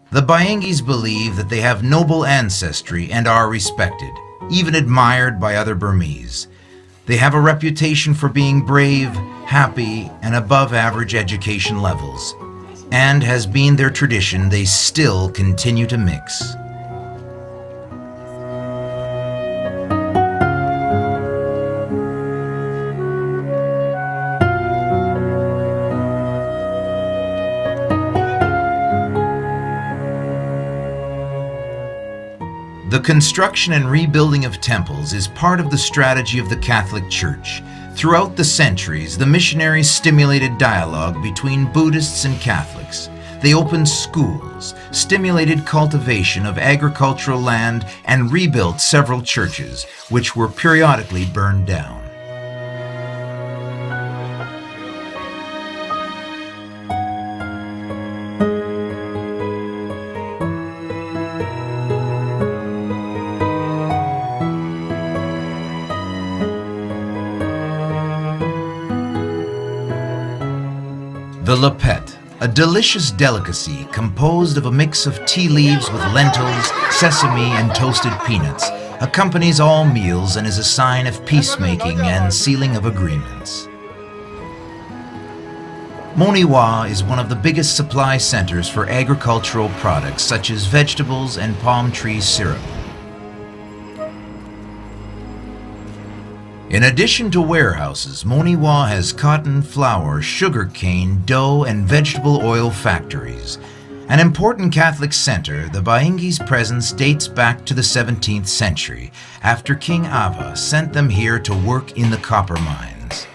The Bayengyis believe that they have noble ancestry and are respected, even admired by other Burmese. They have a reputation for being brave, happy, and above average education levels. And has been their tradition, they still continue to mix. The construction and rebuilding of temples is part of the strategy of the Catholic Church. Throughout the centuries, the missionaries stimulated dialogue between Buddhists and Catholics. They opened schools, stimulated cultivation of agricultural land, and rebuilt several churches, which were periodically burned down. The lepet, a delicious delicacy composed of a mix of tea leaves with lentils, sesame, and toasted peanuts, accompanies all meals and is a sign of peacemaking and sealing of agreements. Moniwa is one of the biggest supply centers for agricultural products such as vegetables and palm tree syrup. In addition to warehouses, Moniwa has cotton, flour, sugarcane, dough, and vegetable oil factories. An important Catholic center, the Bayingyi's presence dates back to the 17th century, after King Ava sent them here to work in the copper mines.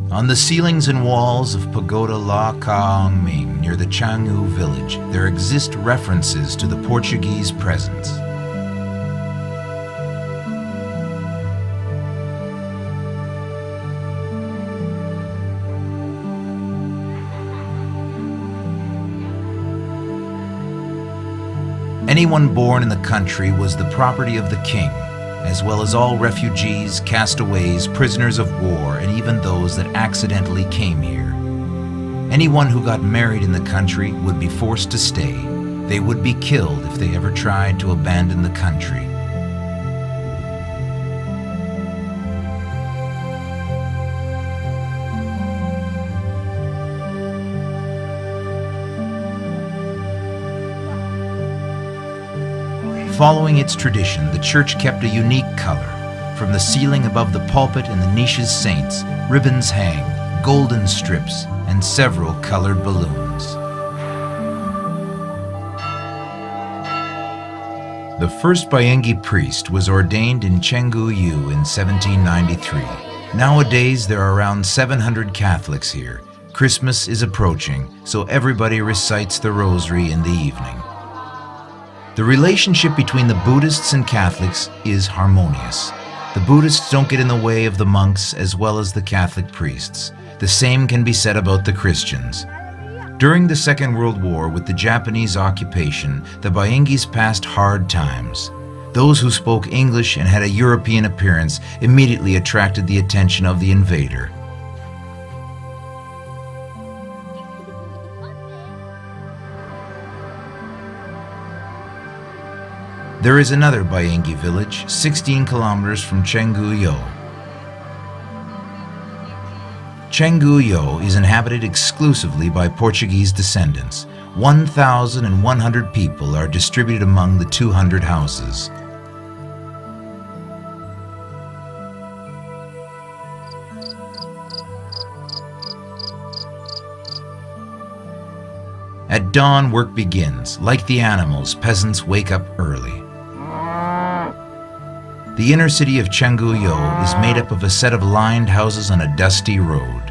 On the ceilings and walls of Pagoda La Kaong Ming near the Changu village, there exist references to the Portuguese presence. Anyone born in the country was the property of the king, as well as all refugees, castaways, prisoners of war, and even those that accidentally came here. Anyone who got married in the country would be forced to stay. They would be killed if they ever tried to abandon the country. Following its tradition, the church kept a unique color. From the ceiling above the pulpit and the niches saints, ribbons hang, golden strips, and several colored balloons. The first Bayingyi priest was ordained in Chenggu-yu in 1793. Nowadays, there are around 700 Catholics here. Christmas is approaching, so everybody recites the rosary in the evening. The relationship between the Buddhists and Catholics is harmonious. The Buddhists don't get in the way of the monks as well as the Catholic priests. The same can be said about the Christians. During the Second World War with the Japanese occupation, the Bayengyis passed hard times. Those who spoke English and had a European appearance immediately attracted the attention of the invader. There is another Bayingyi village, 16 kilometers from Chenggu-yo. Chenggu-yo is inhabited exclusively by Portuguese descendants. 1,100 people are distributed among the 200 houses. At dawn, work begins. Like the animals, peasants wake up early. The inner city of Chenggu-yo is made up of a set of lined houses on a dusty road.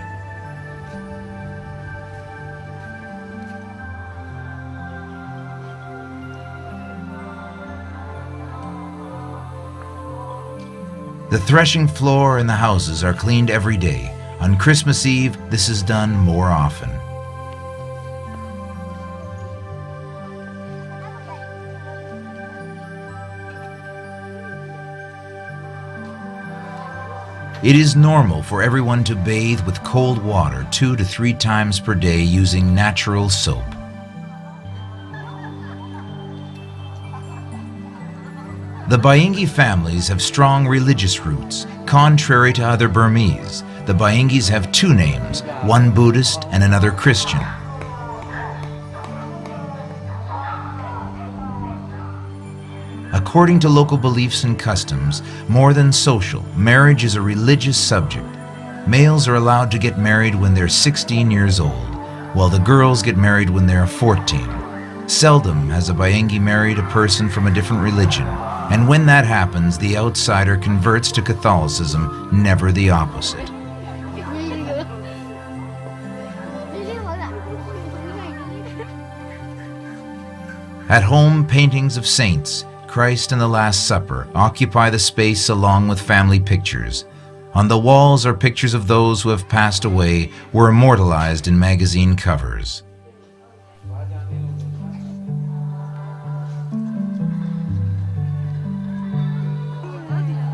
The threshing floor and the houses are cleaned every day. On Christmas Eve, this is done more often. It is normal for everyone to bathe with cold water 2 to 3 times per day using natural soap. The Bayingyi families have strong religious roots. Contrary to other Burmese, the Bayengyis have 2 names, one Buddhist and another Christian. According to local beliefs and customs, more than social, marriage is a religious subject. Males are allowed to get married when they're 16 years old, while the girls get married when they're 14. Seldom has a Bayingyi married a person from a different religion, and when that happens, the outsider converts to Catholicism, never the opposite. At home, paintings of saints, Christ and the Last Supper occupy the space along with family pictures. On the walls are pictures of those who have passed away, were immortalized in magazine covers.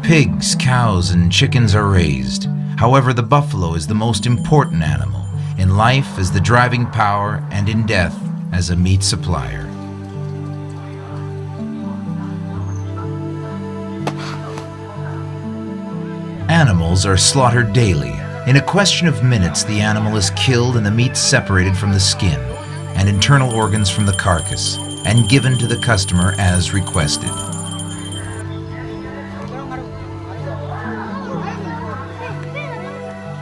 Pigs, cows, and chickens are raised. However, the buffalo is the most important animal, in life as the driving power and in death as a meat supplier. Animals are slaughtered daily. In a question of minutes, the animal is killed and the meat separated from the skin and internal organs from the carcass and given to the customer as requested.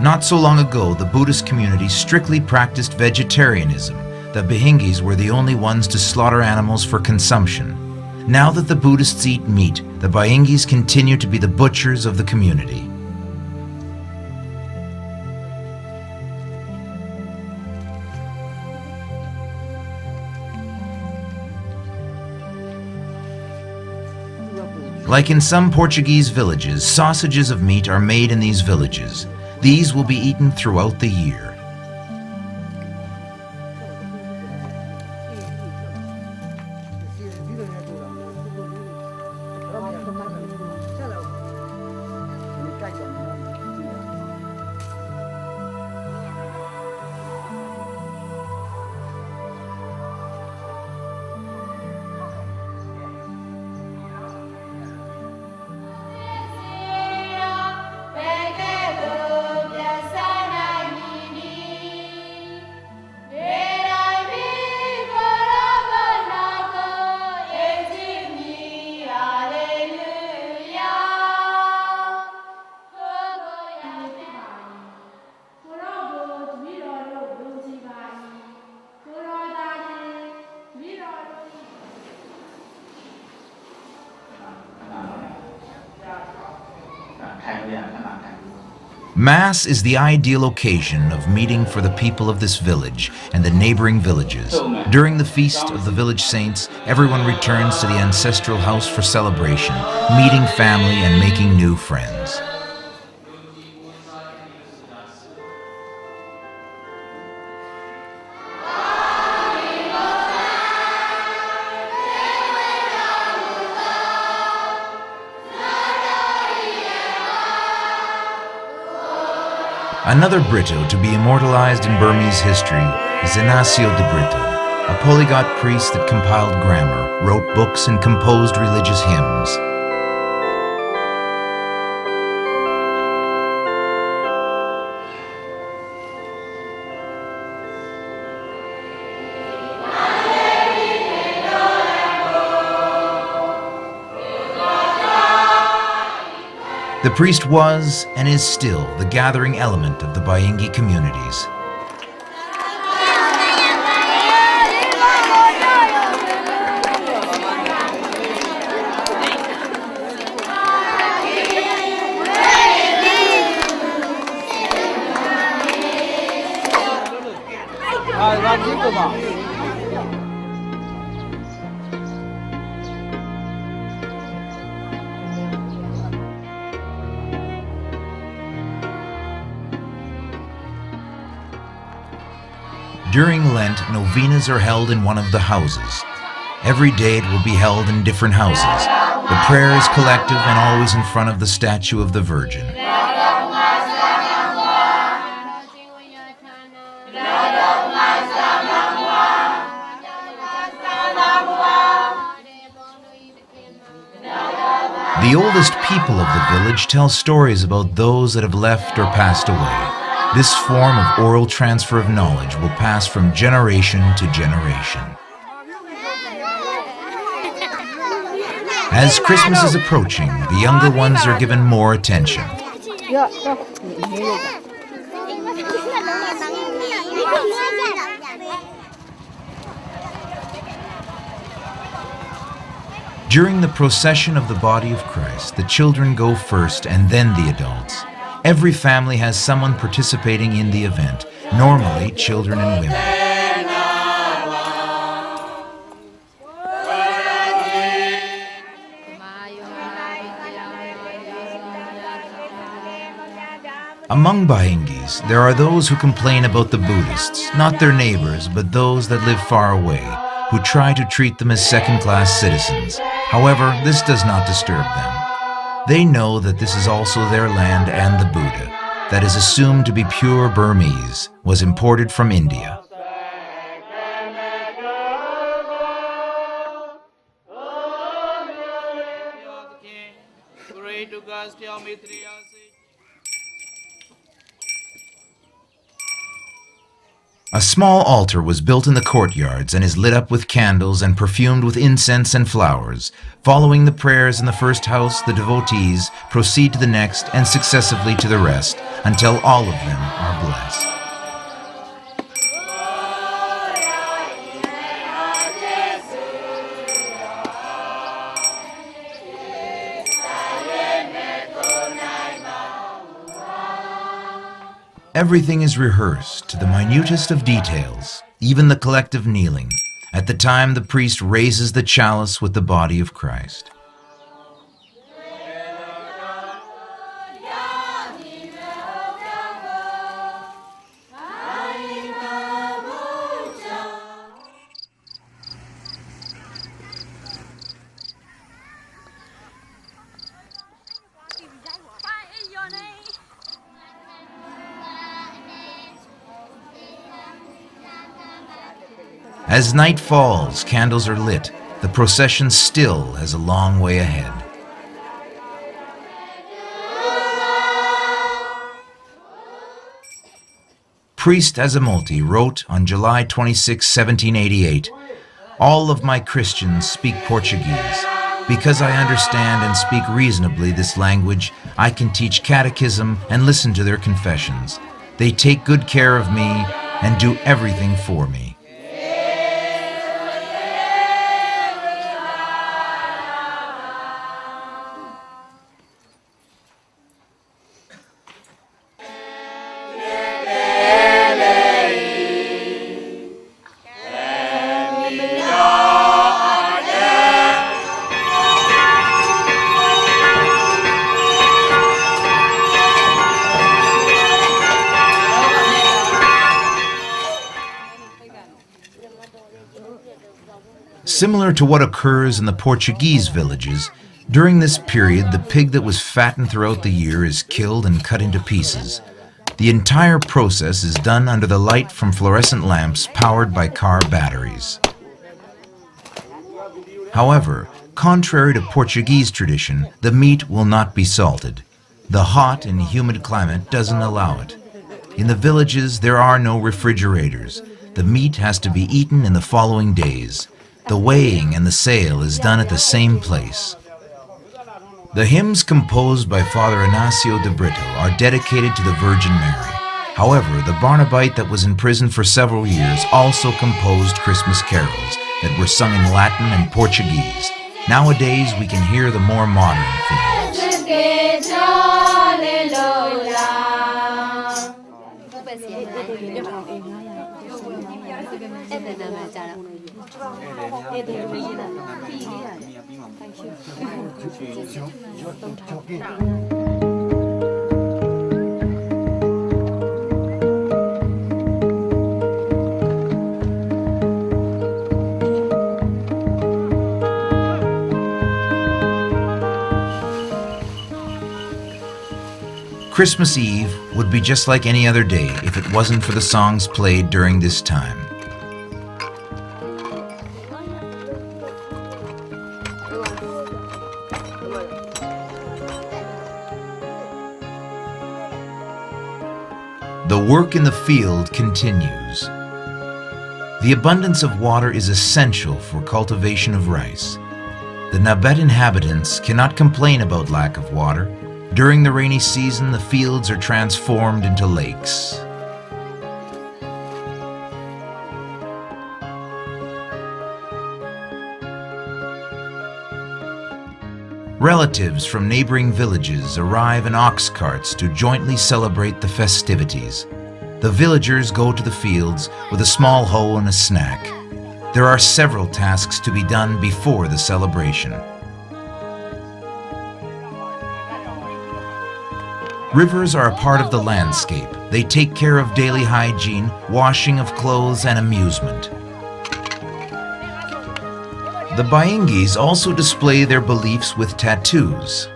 Not so long ago, the Buddhist community strictly practiced vegetarianism. The Bayengyis were the only ones to slaughter animals for consumption. Now that the Buddhists eat meat, the Bayengyis continue to be the butchers of the community. Like in some Portuguese villages, sausages of meat are made in these villages. These will be eaten throughout the year. Mass is the ideal occasion of meeting for the people of this village and the neighboring villages. During the feast of the village saints, everyone returns to the ancestral house for celebration, meeting family and making new friends. Another Brito to be immortalized in Burmese history is Ignacio de Brito, a polyglot priest that compiled grammar, wrote books, and composed religious hymns. The priest was, and is still, the gathering element of the Bayingyi communities. During Lent, novenas are held in one of the houses. Every day it will be held in different houses. The prayer is collective and always in front of the statue of the Virgin. The oldest people of the village tell stories about those that have left or passed away. This form of oral transfer of knowledge will pass from generation to generation. As Christmas is approaching, the younger ones are given more attention. During the procession of the body of Christ, the children go first and then the adults. Every family has someone participating in the event, normally children and women. Among Bayengyis, there are those who complain about the Buddhists, not their neighbors, but those that live far away, who try to treat them as second-class citizens. However, this does not disturb them. They know that this is also their land, and the Buddha, that is assumed to be pure Burmese, was imported from India. A small altar was built in the courtyards and is lit up with candles and perfumed with incense and flowers. Following the prayers in the first house, the devotees proceed to the next and successively to the rest, until all of them are blessed. Everything is rehearsed to the minutest of details, even the collective kneeling, at the time the priest raises the chalice with the body of Christ. As night falls, candles are lit. The procession still has a long way ahead. Priest Azamulti wrote on July 26, 1788, "All of my Christians speak Portuguese. Because I understand and speak reasonably this language, I can teach catechism and listen to their confessions. They take good care of me and do everything for me." Similar to what occurs in the Portuguese villages, during this period the pig that was fattened throughout the year is killed and cut into pieces. The entire process is done under the light from fluorescent lamps powered by car batteries. However, contrary to Portuguese tradition, the meat will not be salted. The hot and humid climate doesn't allow it. In the villages, there are no refrigerators. The meat has to be eaten in the following days. The weighing and the sale is done at the same place. The hymns composed by Father Inácio de Brito are dedicated to the Virgin Mary. However, the Barnabite that was in prison for several years also composed Christmas carols that were sung in Latin and Portuguese. Nowadays, we can hear the more modern themes. Christmas Eve would be just like any other day if it wasn't for the songs played during this time. The work in the field continues. The abundance of water is essential for cultivation of rice. The Nabet inhabitants cannot complain about lack of water. During the rainy season, the fields are transformed into lakes. Relatives from neighboring villages arrive in ox carts to jointly celebrate the festivities. The villagers go to the fields with a small hoe and a snack. There are several tasks to be done before the celebration. Rivers are a part of the landscape. They take care of daily hygiene, washing of clothes, and amusement. The Bayingyis also display their beliefs with tattoos.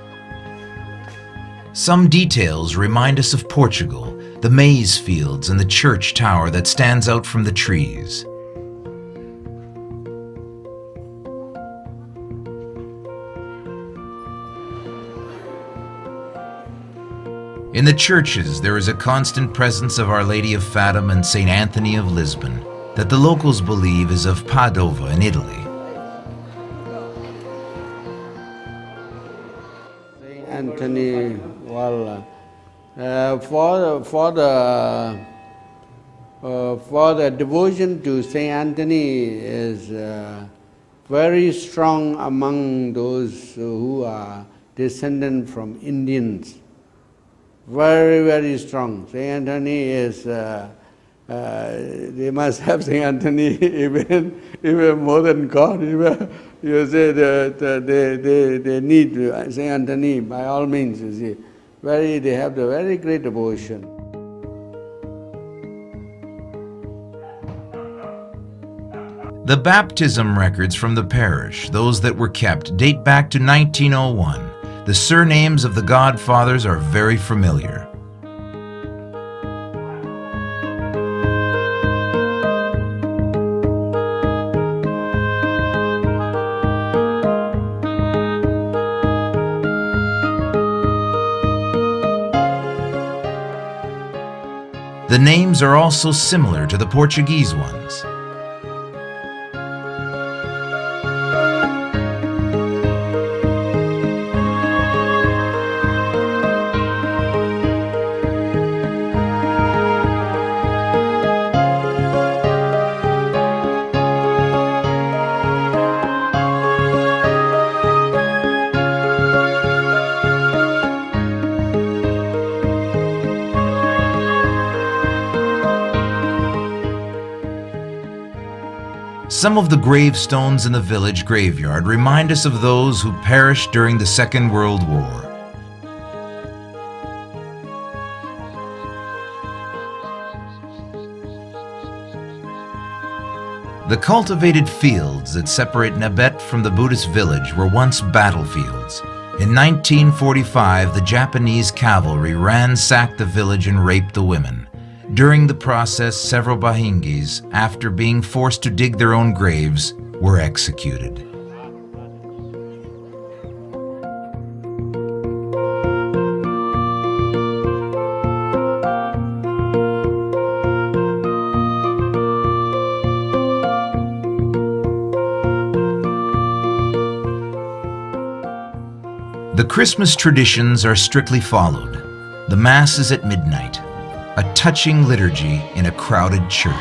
Some details remind us of Portugal, the maize fields and the church tower that stands out from the trees. In the churches, there is a constant presence of Our Lady of Fatima and St. Anthony of Lisbon, that the locals believe is of Padova in Italy. St. Anthony, well, for the devotion to St. Anthony is very strong among those who are descendant from Indians. Very, very strong. St. Anthony is, they must have St. Anthony even more than God. You say that they need St. Anthony by all means, you see. They have the very great devotion. The baptism records from the parish, those that were kept, date back to 1901. The surnames of the godfathers are very familiar. The names are also similar to the Portuguese ones. Some of the gravestones in the village graveyard remind us of those who perished during the Second World War. The cultivated fields that separate Nabet from the Buddhist village were once battlefields. In 1945, the Japanese cavalry ransacked the village and raped the women. During the process, several Bahingyis, after being forced to dig their own graves, were executed. The Christmas traditions are strictly followed. The Mass is at midnight, a touching liturgy in a crowded church.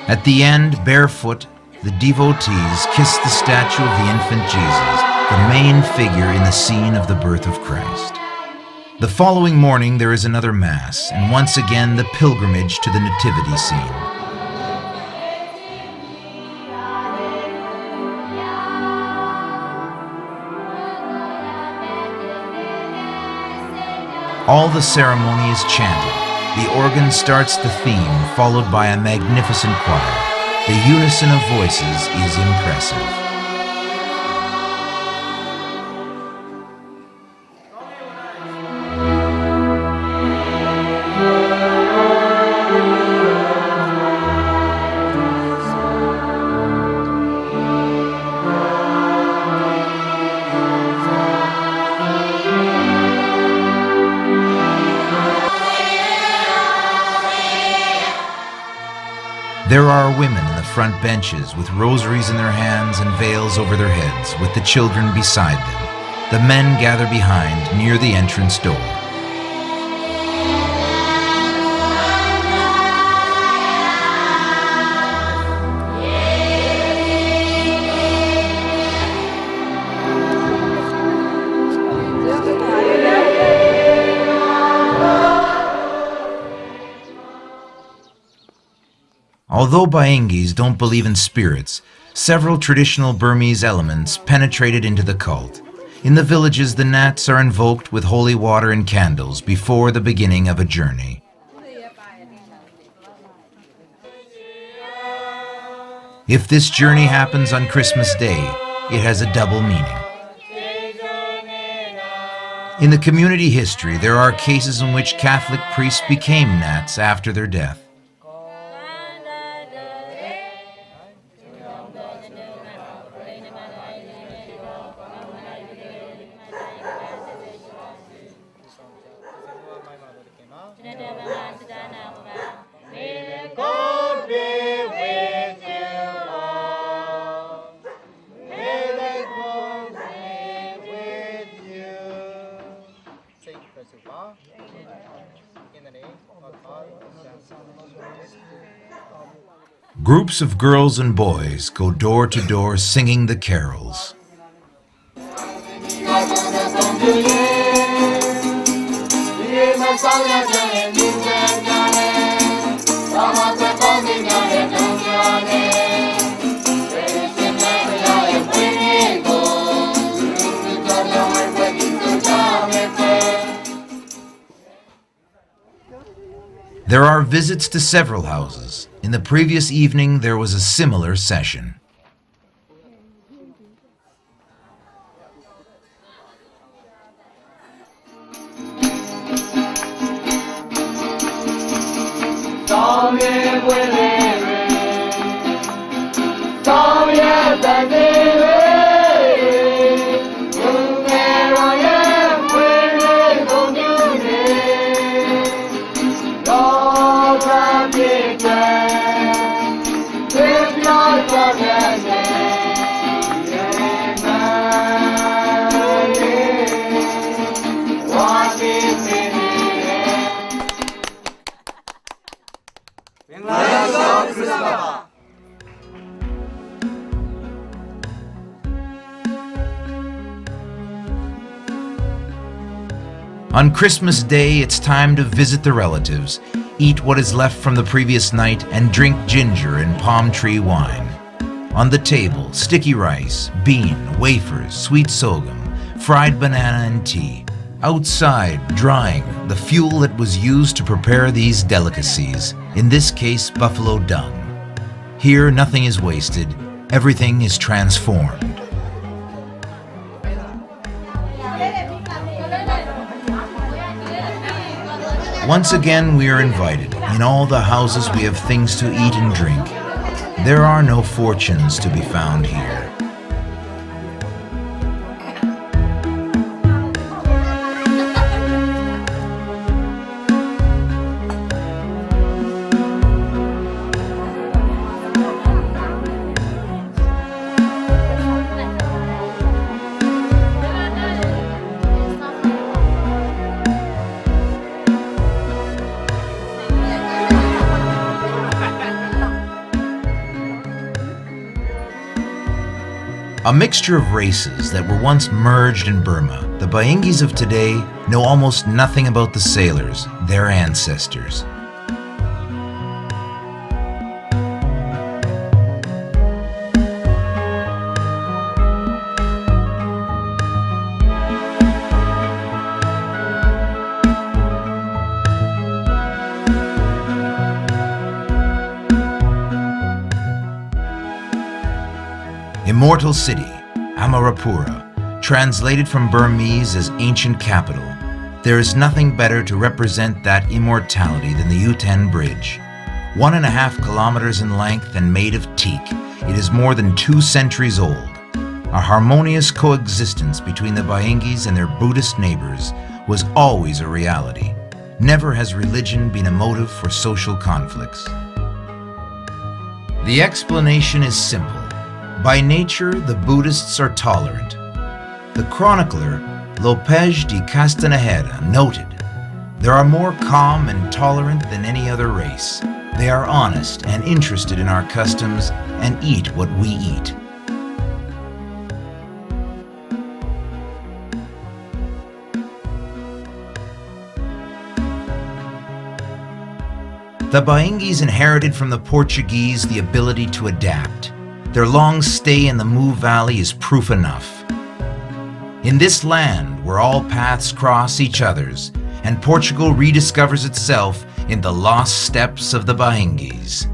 At the end, barefoot, the devotees kiss the statue of the infant Jesus, the main figure in the scene of the birth of Christ. The following morning there is another Mass, and once again the pilgrimage to the nativity scene. All the ceremony is chanted. The organ starts the theme, followed by a magnificent choir. The unison of voices is impressive. There are women in the front benches with rosaries in their hands and veils over their heads, with the children beside them. The men gather behind, near the entrance door. Although Bayengyis don't believe in spirits, several traditional Burmese elements penetrated into the cult. In the villages, the Nats are invoked with holy water and candles before the beginning of a journey. If this journey happens on Christmas Day, it has a double meaning. In the community history, there are cases in which Catholic priests became Nats after their death. Groups of girls and boys go door to door singing the carols. There are visits to several houses. In the previous evening, there was a similar session. On Christmas Day, it's time to visit the relatives. eat what is left from the previous night, and drink ginger and palm tree wine. On the table, sticky rice, bean, wafers, sweet sorghum, fried banana and tea. Outside, drying, the fuel that was used to prepare these delicacies, in this case buffalo dung. Here, nothing is wasted, everything is transformed. Once again, we are invited. In all the houses, we have things to eat and drink. There are no fortunes to be found here. A mixture of races that were once merged in Burma, the Bayengyis of today know almost nothing about the sailors, their ancestors. Immortal City, Amarapura, translated from Burmese as ancient capital. There is nothing better to represent that immortality than the U-10 Bridge. 1.5 kilometers in length and made of teak, it is more than 2 centuries old. A harmonious coexistence between the Bayengyis and their Buddhist neighbors was always a reality. Never has religion been a motive for social conflicts. The explanation is simple. By nature, the Buddhists are tolerant. The chronicler, Lopes de Castanejera, noted, "There are more calm and tolerant than any other race. They are honest and interested in our customs and eat what we eat." The Bayengyis inherited from the Portuguese the ability to adapt. Their long stay in the Mu Valley is proof enough. In this land where all paths cross each other's, and Portugal rediscovers itself in the lost steps of the Bayengyis.